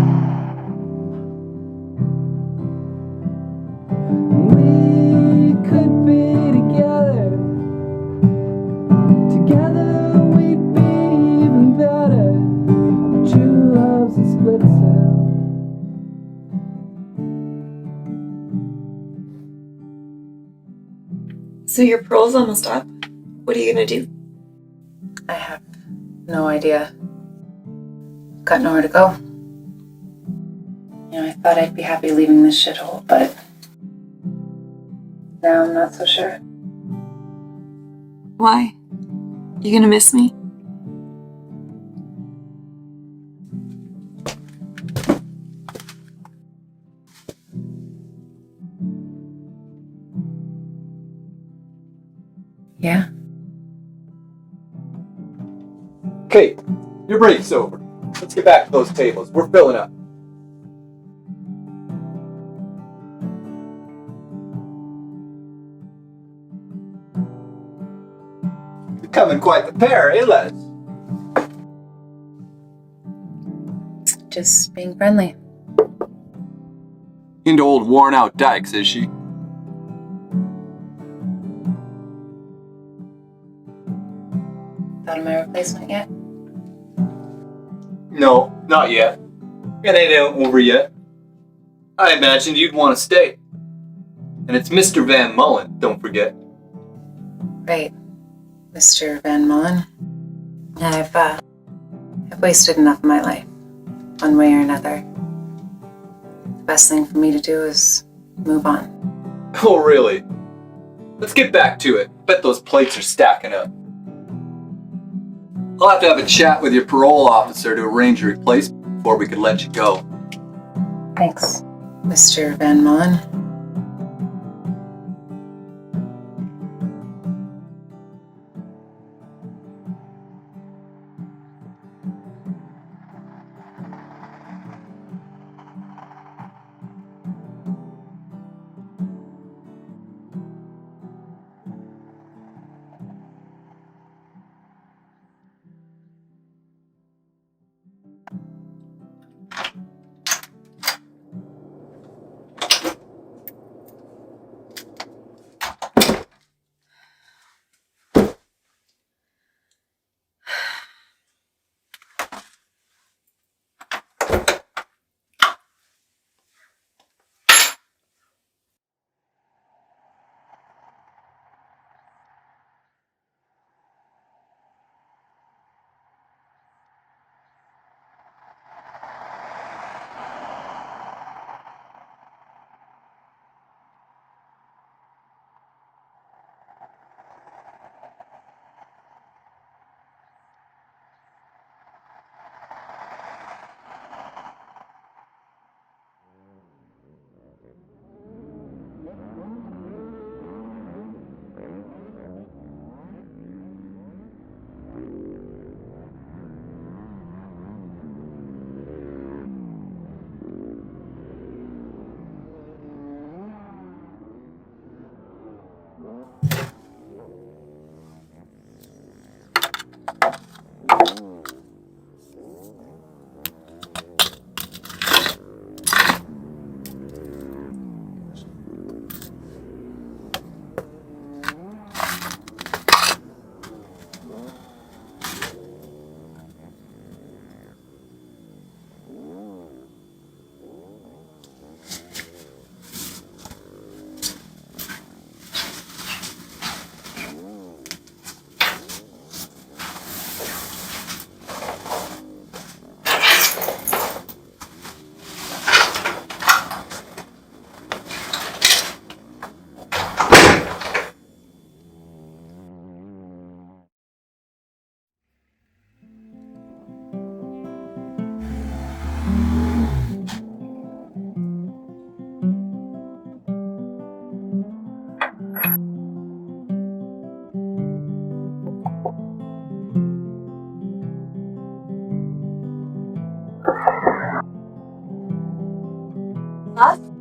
We could be together. Together we'd be even better. True love's a split cell. So your parole's almost up? What are you gonna do? I have no idea. Got nowhere to go. I thought I'd be happy leaving this shithole, but now I'm not so sure. Why? You gonna miss me? Yeah. Okay, your break's over. Let's get back to those tables. We're filling up. Becoming quite the pair, eh, Les? Just being friendly. Into old worn-out dykes, is she? Thought of my replacement yet? No, not yet. It ain't over yet. I imagined you'd want to stay. And it's Mr. Van Mullen, don't forget. Right. Mr. Van Mullen. I've wasted enough of my life, one way or another. The best thing for me to do is move on. Oh, really? Let's get back to it. Bet those plates are stacking up. I'll have to have a chat with your parole officer to arrange a replacement before we could let you go. Thanks, Mr. Van Mullen. Huh?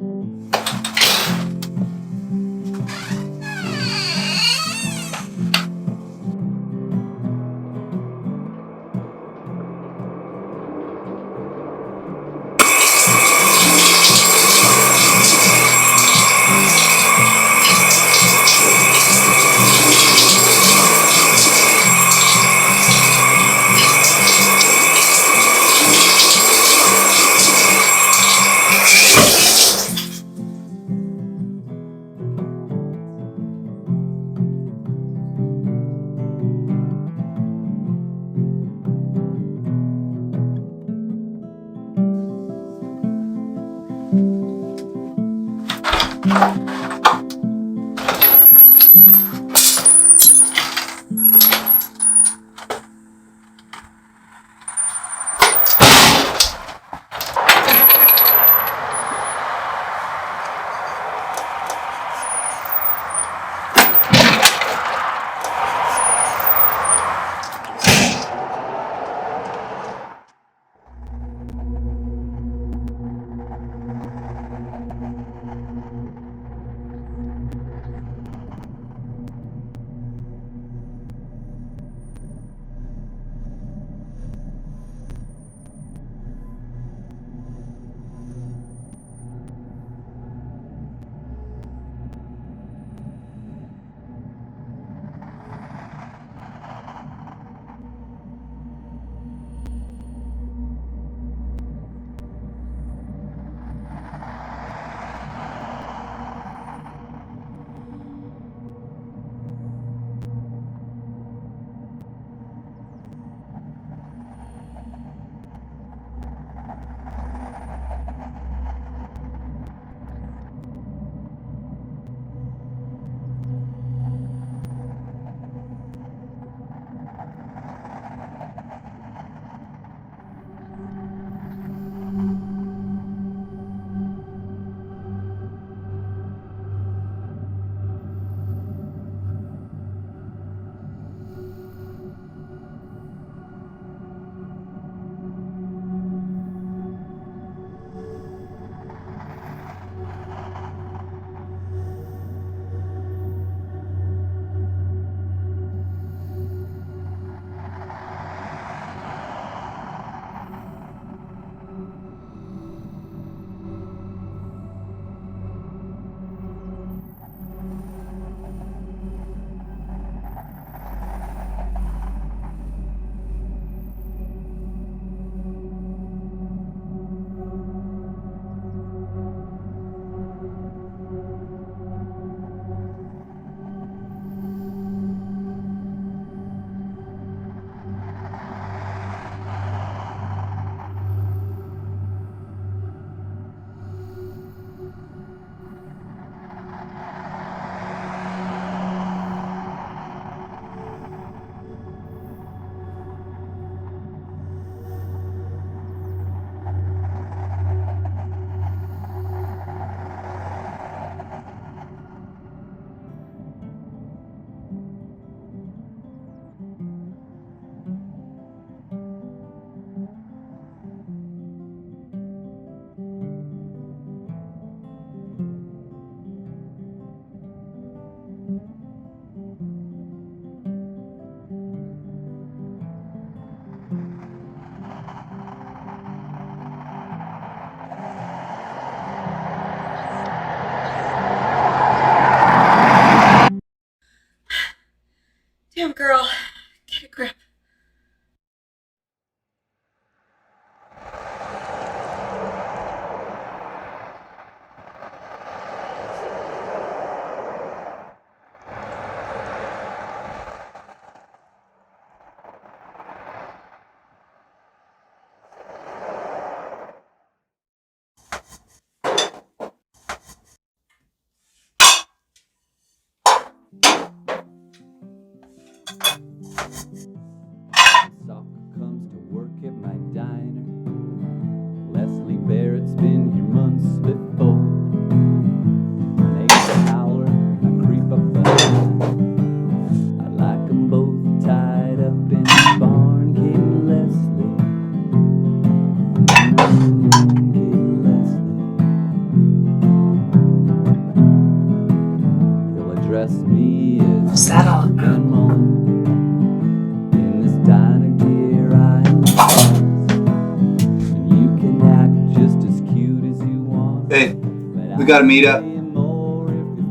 Hey, we gotta meet up.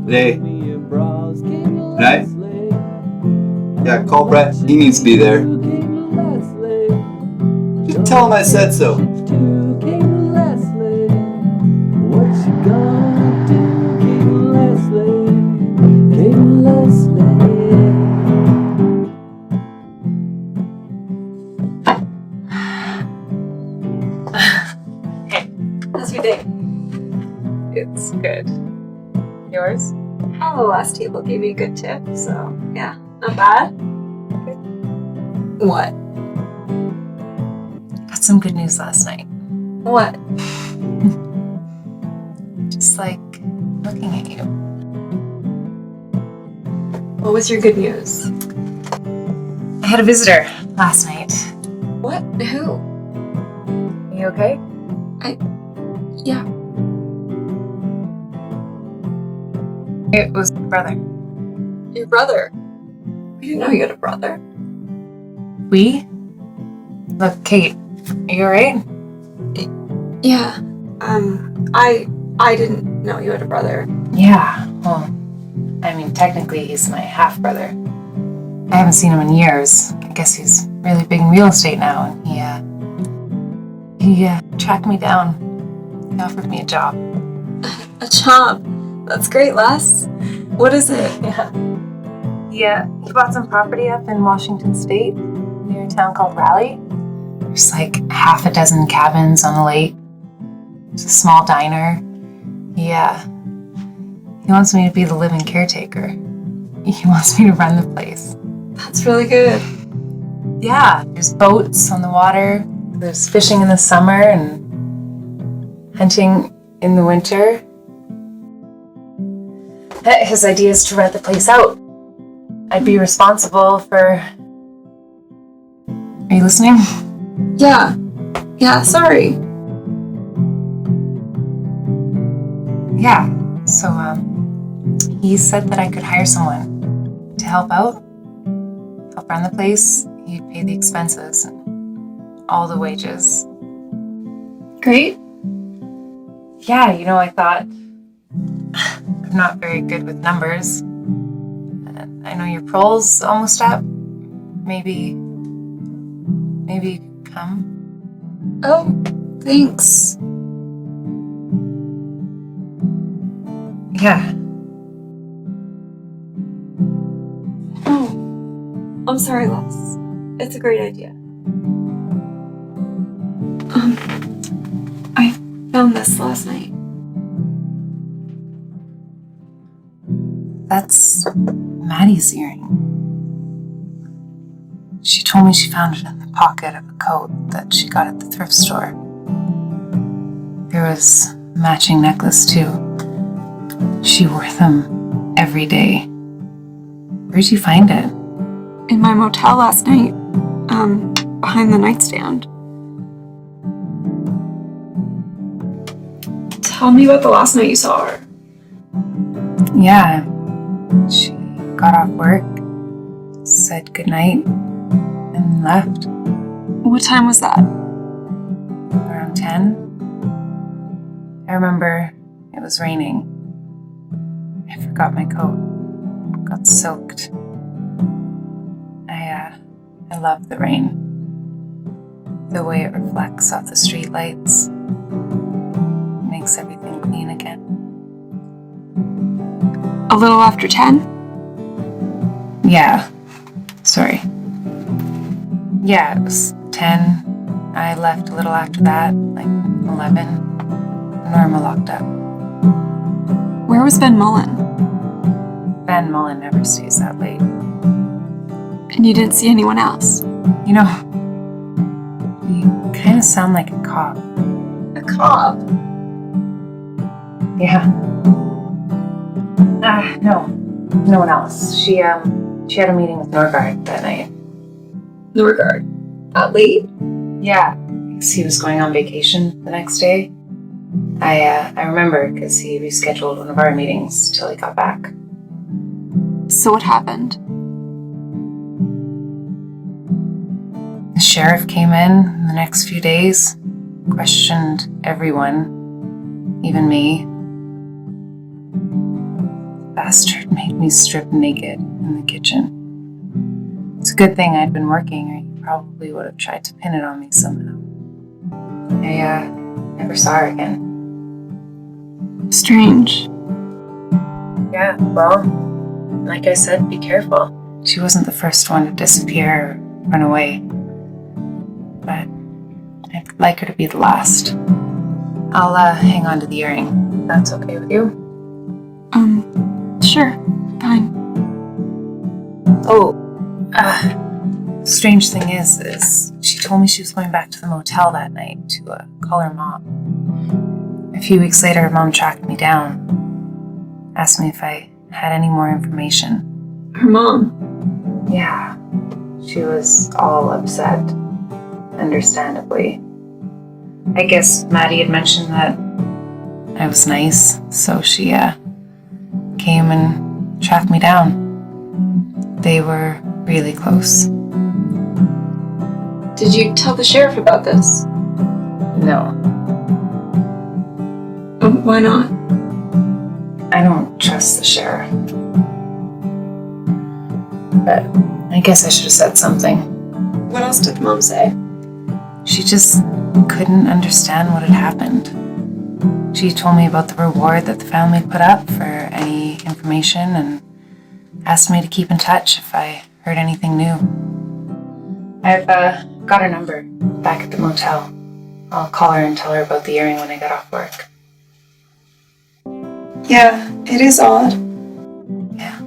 Today. Tonight? Yeah, call Brett. He needs to be there. Just tell him I said so. How's your day? It's good. Yours? Oh, the last table gave me a good tip, so yeah, not bad. What? Got some good news last night. What? Just like looking at you. What was your good news? I had a visitor last night. What? Who? Are you okay? Yeah. It was my brother. Your brother? We didn't know you had a brother. We? Look, Kate, are you alright? Yeah. I didn't know you had a brother. Yeah, well, I mean, technically he's my half-brother. I haven't seen him in years. I guess he's really big in real estate now, and he tracked me down. He offered me a job. A job? That's great, Les. What is it? Yeah, he bought some property up in Washington State, near a town called Raleigh. There's like half a dozen cabins on the lake. There's a small diner. He wants me to be the living caretaker. He wants me to run the place. That's really good. Yeah, there's boats on the water. There's fishing in the summer and hunting in the winter. His idea is to rent the place out. I'd be responsible for... Are you listening? Yeah. Yeah, sorry. Yeah, so, he said that I could hire someone to help out, help run the place. He'd pay the expenses and all the wages. Great. Yeah, I thought I'm not very good with numbers. I know your parole's almost up. Maybe you could come. Oh, thanks. Yeah. Oh, I'm sorry, Les. It's a great idea. I found this last night. That's Maddie's earring. She told me she found it in the pocket of a coat that she got at the thrift store. There was a matching necklace, too. She wore them every day. Where'd you find it? In my motel last night. Behind the nightstand. Tell me about the last night you saw her. Yeah. She got off work, said goodnight, and left. What time was that? Around 10. I remember it was raining. I forgot my coat. Got soaked. I love the rain. The way it reflects off the streetlights. Makes everything clean again. A little after 10? Yeah. Sorry. Yeah, it was 10. I left a little after that, like 11. Norma locked up. Where was Ben Mullen? Ben Mullen never stays that late. And you didn't see anyone else? You kind of sound like a cop. A cop? Yeah. No. No one else. She had a meeting with Norgard that night. Norgard? Late? Yeah. Because he was going on vacation the next day. I remember because he rescheduled one of our meetings till he got back. So what happened? The sheriff came in the next few days, questioned everyone, even me. The bastard made me strip naked in the kitchen. It's a good thing I'd been working, or he probably would have tried to pin it on me somehow. I never saw her again. Strange. Yeah, well, like I said, be careful. She wasn't the first one to disappear or run away. But I'd like her to be the last. I'll hang on to the earring. If that's okay with you? Sure. Fine. Oh, strange thing is she told me she was going back to the motel that night to call her mom. A few weeks later, her mom tracked me down, asked me if I had any more information. Her mom? Yeah, she was all upset, understandably. I guess Maddie had mentioned that I was nice, so she came and tracked me down. They were really close. Did you tell the sheriff about this? No, Why not? I don't trust the sheriff. But I guess I should have said something. What else did Mom say? She just couldn't understand what had happened. She told me about the reward that the family put up for any information and asked me to keep in touch if I heard anything new. I've got her number back at the motel. I'll call her and tell her about the earring when I get off work. Yeah, it is odd. Yeah.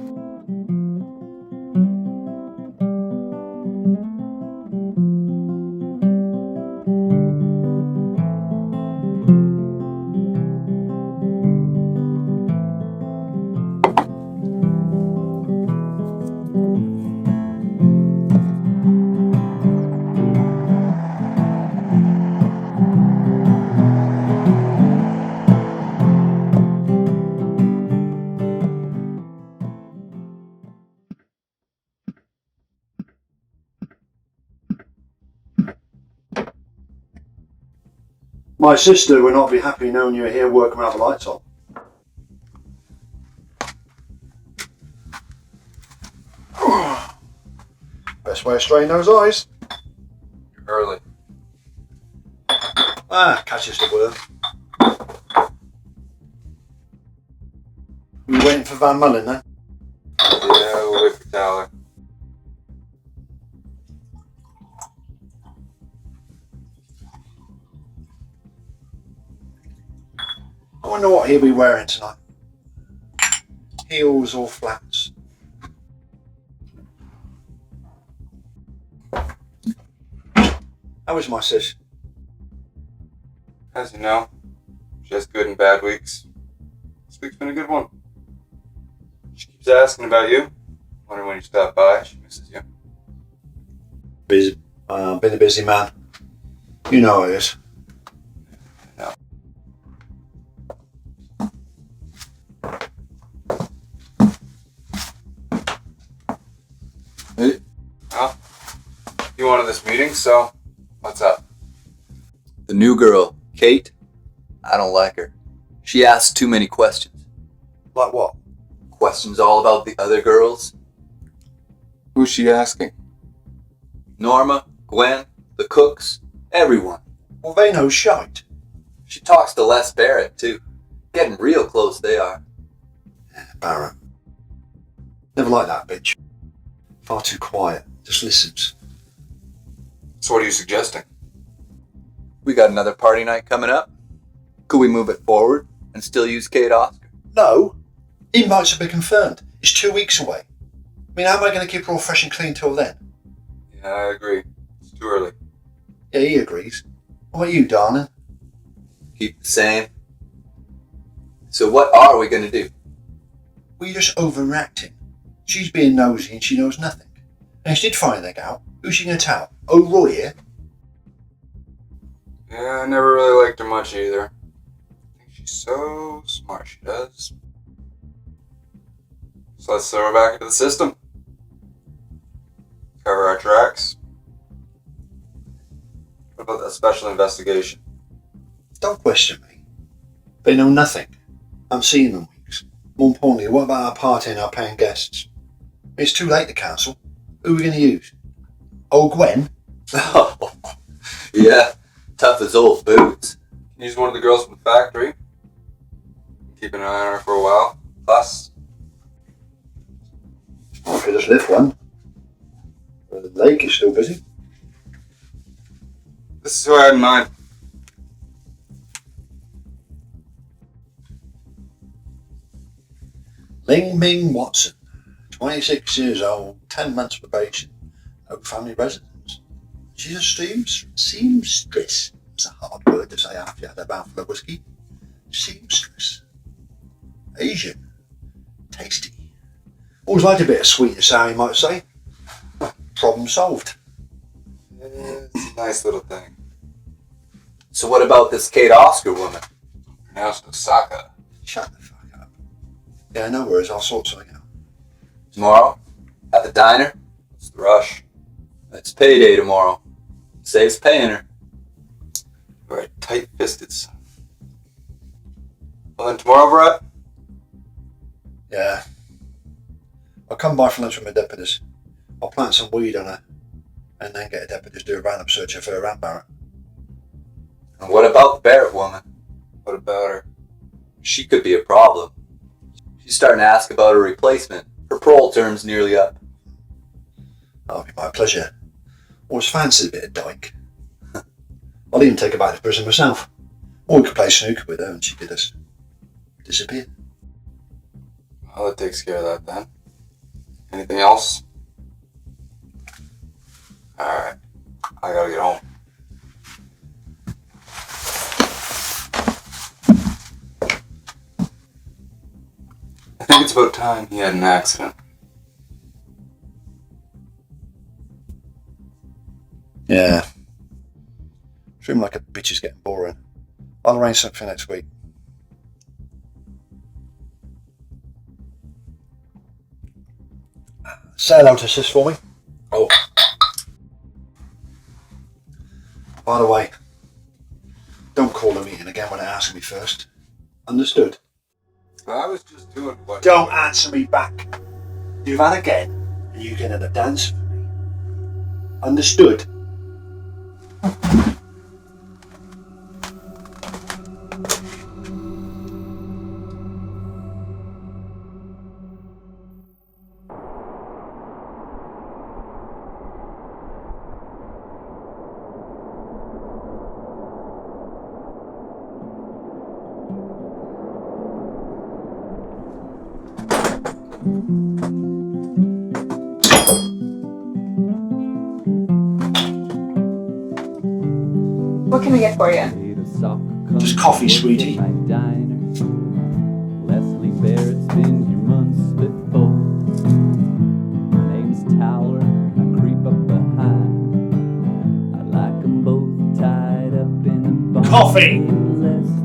My sister would not be happy knowing you're here working without the lights on. Best way of straining those eyes. You're early. Catches the worm. We waiting for Van Mullen then? Yeah, we'll wait for Tyler. I wonder what he'll be wearing tonight. Heels or flats? How is my sis? As you know, she has good and bad weeks. This week's been a good one. She keeps asking about you. Wondering when you stop by. She misses you. Busy. Been a busy man. You know how it is. No. Hey. Well, you wanted this meeting, so what's up? The new girl, Kate, I don't like her. She asks too many questions. Like what? Questions all about the other girls. Who's she asking? Norma, Gwen, the cooks, everyone. Well, they know shite. She talks to Les Barrett, too. Getting real close they are. Barrett. Never like that bitch. Far too quiet. Just listens. So what are you suggesting? We got another party night coming up. Could we move it forward and still use Kate Oscar? No. Invites have been confirmed. It's 2 weeks away. I mean, how am I going to keep her all fresh and clean till then? Yeah, I agree. It's too early. Yeah, he agrees. What about you, darling? Keep the same. So what are we going to do? Well, you're just overreacting. She's being nosy and she knows nothing. And if she did find anything out, who's she going to tell? Oh, Roy here? Yeah, I never really liked her much either. I think she's so smart, she does. So let's throw her back into the system. Cover our tracks. What about that special investigation? Don't question me. They know nothing. I'm seeing them weeks. More importantly, what about our party and our paying guests? It's too late to cancel. Who are we going to use? Old Gwen? Oh, yeah. Tough as old boots. Use one of the girls from the factory. Keep an eye on her for a while. Plus, I could just lift one. But the lake is still busy. this is who I had in mind. Ling Ming Watson, 26 years old, 10 months probation, no family residence. She's a seamstress. It's a hard word to say after you had a mouthful of whiskey. Seamstress. Asian. Tasty. Always liked a bit of sweet and sour, you might say. Problem solved. It's a nice little thing. So what about this Kate Oscar woman? Pronounced Osaka. Shut the fuck up. Yeah, no worries, I'll sort something out. Tomorrow? At the diner? What's the rush? It's payday tomorrow. Saves paying her. You're a tight-fisted son. Well then tomorrow, Brett? Yeah. I'll come by for lunch with my deputies. I'll plant some weed on her and then get a deputy to do a roundup search of her and Barrett. And what about the Barrett woman? What about her? She could be a problem. She's starting to ask about her replacement. Her parole term's nearly up. That'll be my pleasure. Always fancied a bit of dyke. I'll even take her back to prison myself. Or we could play snooker with her and she could just disappear. Well, that takes care of that then. Anything else? Alright. I gotta get home. I think it's about time he had an accident. Yeah. Seem like a bitch is getting boring. I'll arrange something for next week. Say hello to sis for me. Oh. By the way, don't call the meeting again when it asks me first. Understood? I was just doing what... Don't answer me back. You've had again, and you can have a dance for me. Understood? What can I get for you? Just coffee, sweetie. Lesley Barrett's been here months before. Her name's Tower, I creep up behind. I like 'em both tied up in a bond. Coffee! Lesley.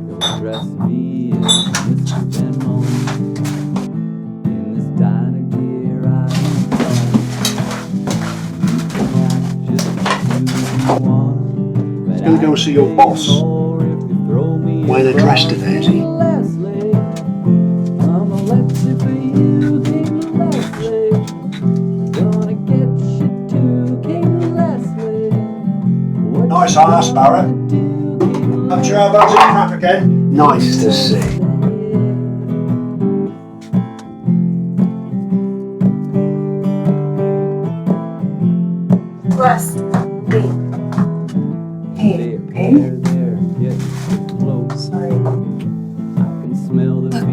You'll address me as Mr. Van Mullen. In this diner, dear, I He's gonna go see your boss. Wearing a dress today, is he? Nice ass, Barrett. Up to your elbows in crap again. Nice to see. Bless. Hey, babe. Sorry. Look,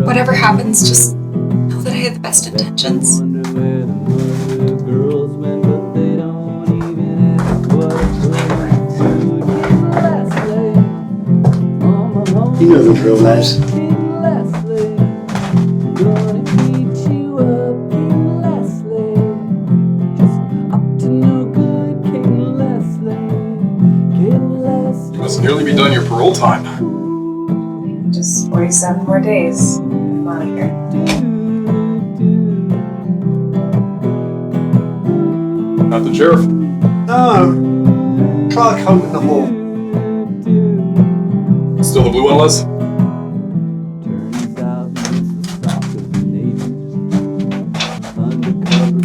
whatever happens, just know that I had the best intentions. You know the drill, Les. You must nearly be done your parole time. Just 47 more days. I'm out of here. Not the sheriff. No. Try a coat in the hall. Still the blue one, Les?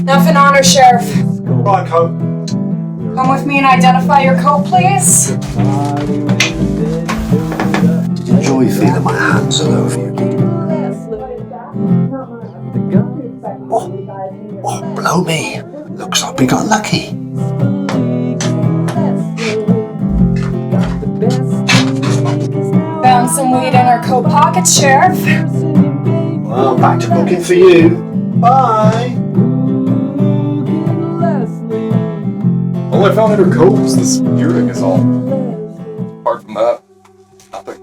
Nothing on her, Sheriff. Try a coat. Come with me and identify your coat, please. Did you enjoy feeling my hands all over you? Oh, blow me. Looks like we got lucky. Found some weed in her coat pocket, Sheriff. Well, back to looking for you. Bye. All I found in her coat was this earring is all. Apart from that, nothing.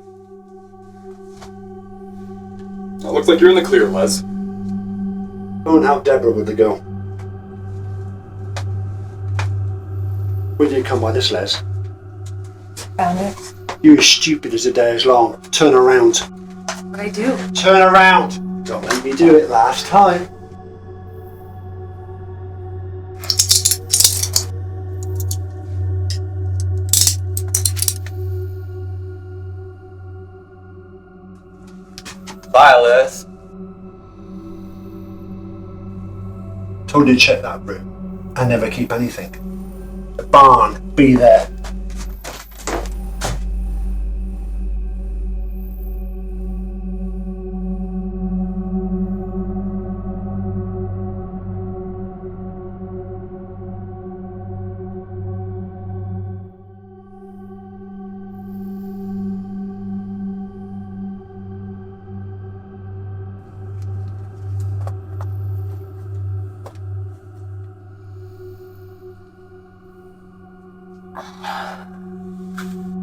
It looks like you're in the clear, Les. Go and help Deborah with the girl. Where did you come by this, Les? Found it. You're as stupid as the day is long. Turn around. What'd I do? Turn around. Don't let me do it last time. Bye, Les. Told you to check that room. I never keep anything. The barn, be there.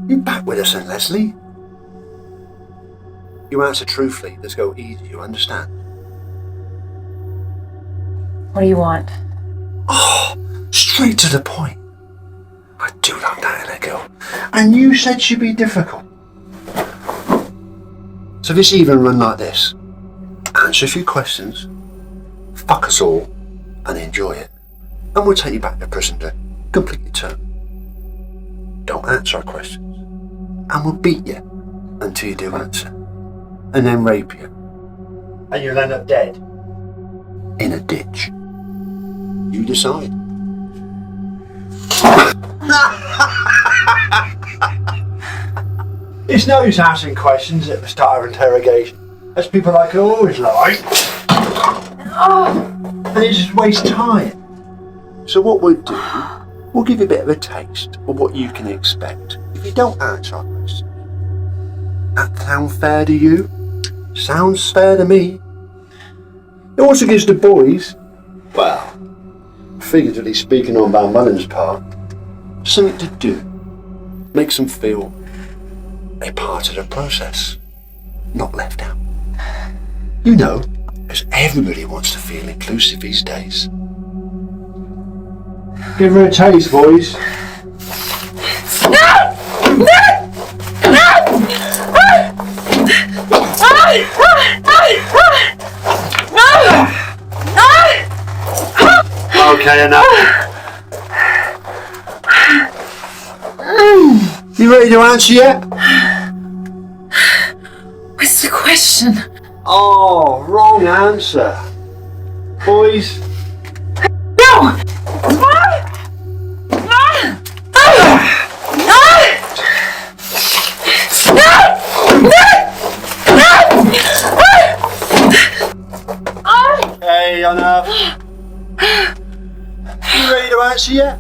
You back with us then, Lesley? You answer truthfully. Let's go easy, you understand? What do you want? Oh, straight to the point. I do love that in a girl. And you said she'd be difficult. So this even run like this. Answer a few questions, fuck us all, and enjoy it. And we'll take you back to prison to complete your term. Don't answer our questions. And we'll beat you until you do answer. And then rape you. And you'll end up dead. In a ditch. You decide. It's no use asking questions at the start of interrogation, as people like to always lie. And it just wastes time. So what we'll do, we'll give you a bit of a taste of what you can expect if you don't answer our questions. That sound fair to you? Sounds fair to me. It also gives the boys, well, figuratively speaking on Van Mullen's part, something to do. Makes them feel they're part of the process, not left out. You know, because everybody wants to feel inclusive these days. Give her a taste, boys. Okay, enough. You ready to answer yet? What's the question? Oh, wrong answer. Boys. No! Hey, enough. You ready to answer yet?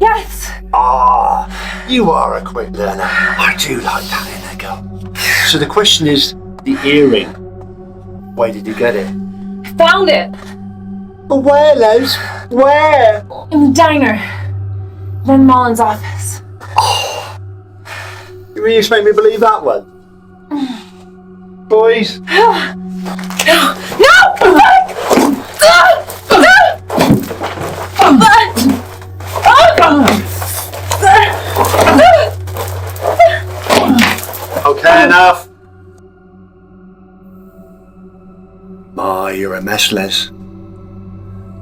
Yes. Ah, you are a quick learner. I do like that in a girl. So the question is, the earring. Where did you get it? I found it. But where, Les? Where? In the diner. Van Mullen's office. Oh, you really expect me to believe that one? Boys? No! Okay, enough. My, you're a mess, Les.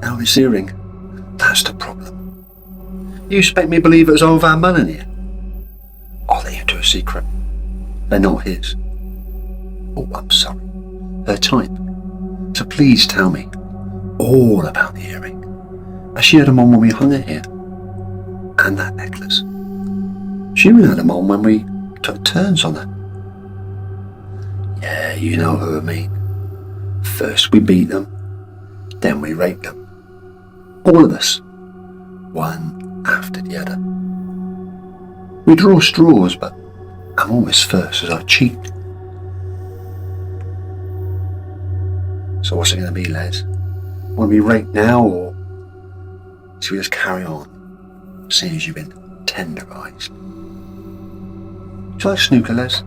Now this earring, that's the problem. You expect me to believe it was old Van Mullen here? I'll let you into a secret. They're not his. Oh, I'm sorry. They're type. So please tell me all about the earring. As she had them on when we hung it here. And that necklace. She even had them on when we took turns on her. Yeah, you know who I mean. First we beat them, then we raped them. All of us. One after the other. We draw straws, but I'm always first as I cheat. So what's it going to be, Les? Want to be raped now, or should we just carry on, seeing as you've been tenderised? Do you like snooker, Les?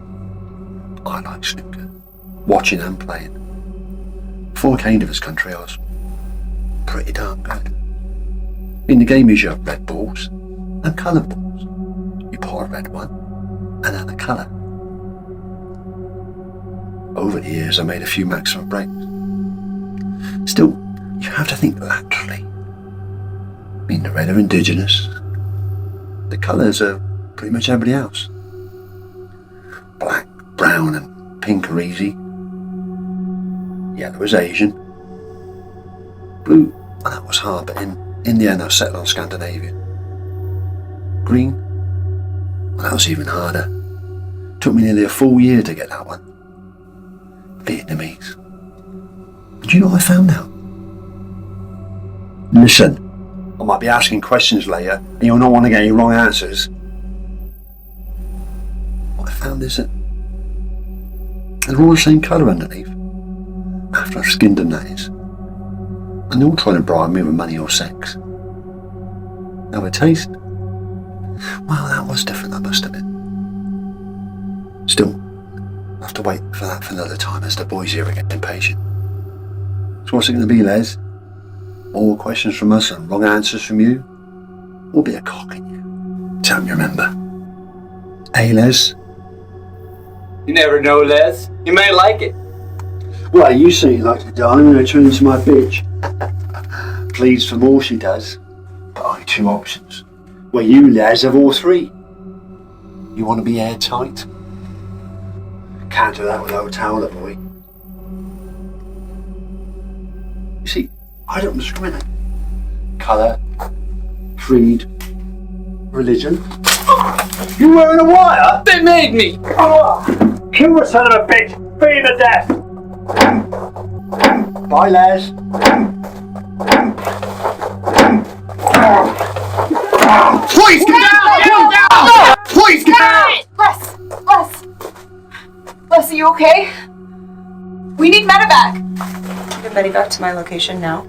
I like snooker. Watching and playing. Before I came to this country, I was pretty darn good. In the game, you have red balls and coloured balls. You put a red one and then a colour. Over the years, I made a few maximum breaks. Still, you have to think laterally. I mean, the red are indigenous. The colours are pretty much everybody else. Black, brown and pink are easy. Yellow is Asian. Blue, well, that was hard, but in the end I settled on Scandinavian. Green, well, that was even harder. Took me nearly a full year to get that one. Vietnamese. Do you know what I found out? Listen, I might be asking questions later and you'll not want to get any wrong answers. What I found is that they're all the same colour underneath. After I've skinned them, that is. And they're all trying to bribe me with money or sex. Now the taste? Well, that was different, that must have been. Still, I'll have to wait for that for another time as the boys here are getting impatient. So what's it going to be, Les? More questions from us and wrong answers from you? Or be a cock in you? Tell me, remember. Hey, Les? You never know, Les. You may like it. Well, you say you like the darling when I turn into my bitch. Pleads for more, she does. But I have two options. Well, you, Les, have all three. You want to be airtight? Can't do that with old Towler, boy. You see, I don't discriminate. Colour, creed, religion. You wearing a wire? They made me! Oh, kill the son of a bitch! Beat to death! Bye, Les. Please get down! Get down! Please get down! Les, are you okay? We need medevac. Get medevac to my location now.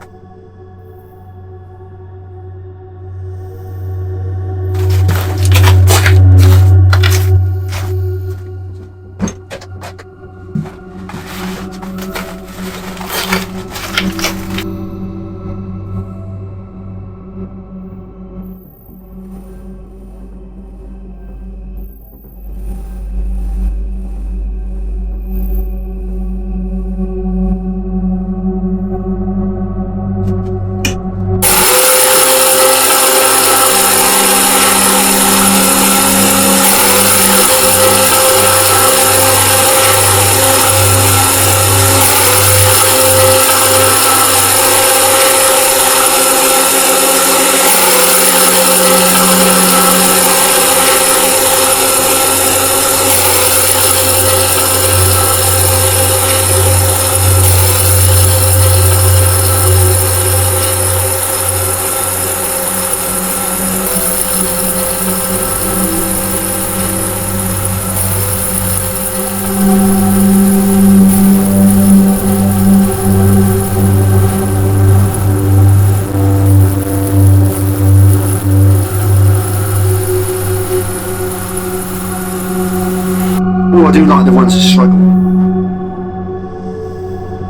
Oh, I do like the ones that struggle.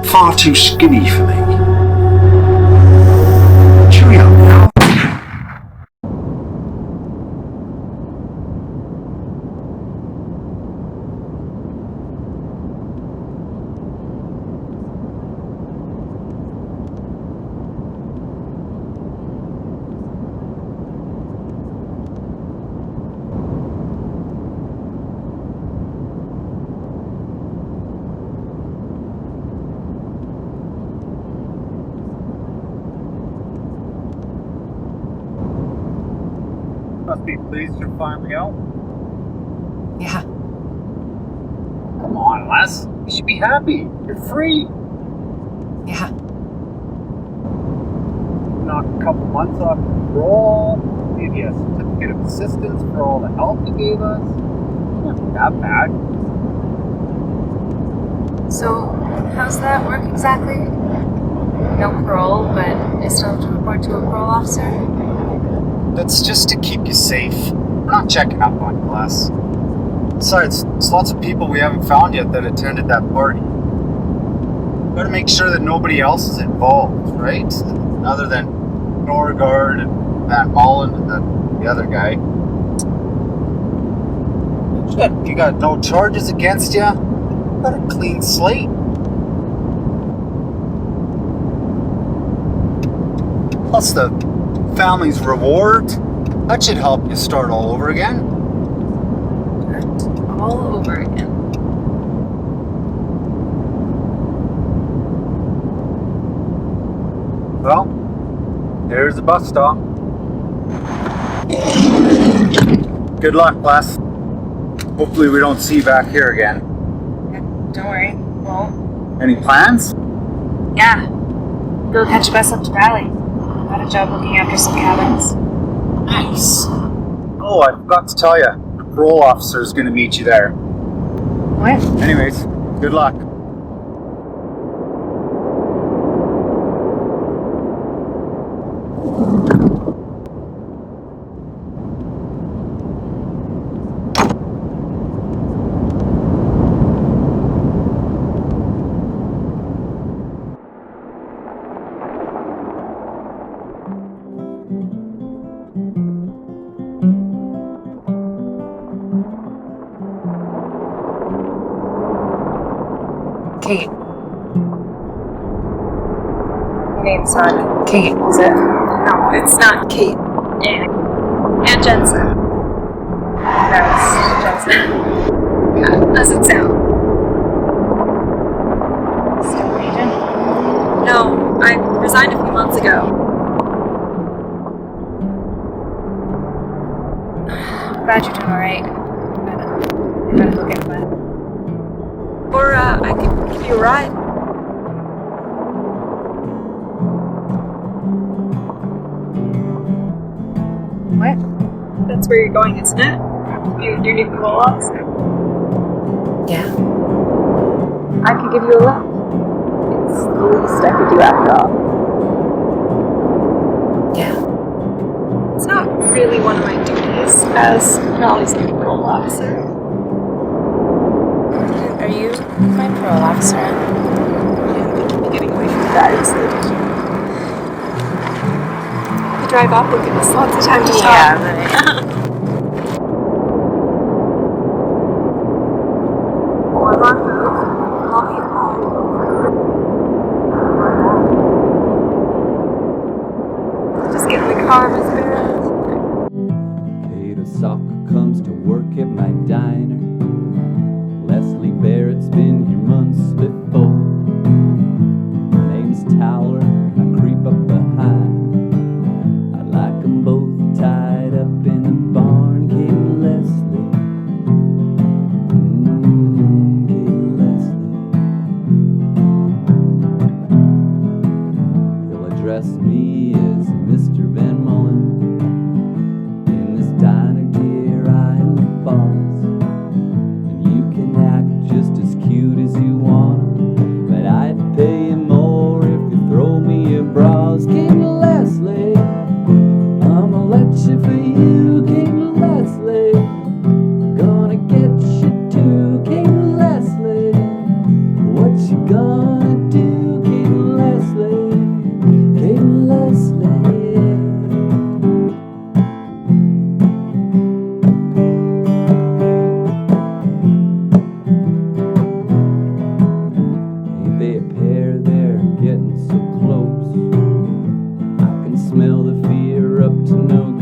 Far too skinny for me. Cheerio now. must be pleased you're finally out. Yeah. Come on, Les. You should be happy. You're free. Yeah. Knock a couple months off your parole. Maybe a certificate of assistance for all the help you gave us. Not that bad. So, how's that work exactly? No parole, but I still have to report to a parole officer? That's just to keep you safe. We're not checking up on you, Les. Besides, there's lots of people we haven't found yet that attended that party. Gotta make sure that nobody else is involved, right? Other than Norgard and Van Mullen and the other guy. You got no charges against you. You got a clean slate. Plus the family's reward. That should help you start all over again. All over again. Well, there's the bus stop. Good luck, Les. Hopefully we don't see you back here again. Don't worry. Well, Any plans? yeah. Go catch a bus up to Valley. Got a job looking after some cabins. Nice. Oh, I forgot to tell you. The parole officer is going to meet you there. What? Anyways, good luck. Kate. Her name's not Kate, is it? No, it's not Kate. Yeah. And Jensen. That's Jensen. Yeah, how's it sound? Still agent? No, I resigned a few months ago. Glad you're doing alright. I gotta go get wet. Or, I could give you a ride. What? That's where you're going, isn't it? Your new parole officer? Yeah. I could give you a lift. It's the least I could do after all. Yeah. It's not really one of my duties as Molly's new parole officer. Are you my parole officer? Yeah, getting away from that easily. You drive up, will give us lots of time to talk. Yeah, One more move, I'll be all over. Just get in the car, Miss Barrett. Kate Osaka comes to work at my diner. Lesley Barrett's been here months before. Her name's Towler, I creep up behind. I like them both tied up in the barn. Kate and Lesley, Kate and Lesley. He'll address me as Mr. Van Mullen. In this diner, dear, I am the boss. Just as cute as you want, but I'd pay you more if you throw me your bras. King Lesley, I'ma let you for you. King Lesley, gonna get you too. King Lesley, what you gonna do? King Lesley, King Lesley. Smell the fear up to no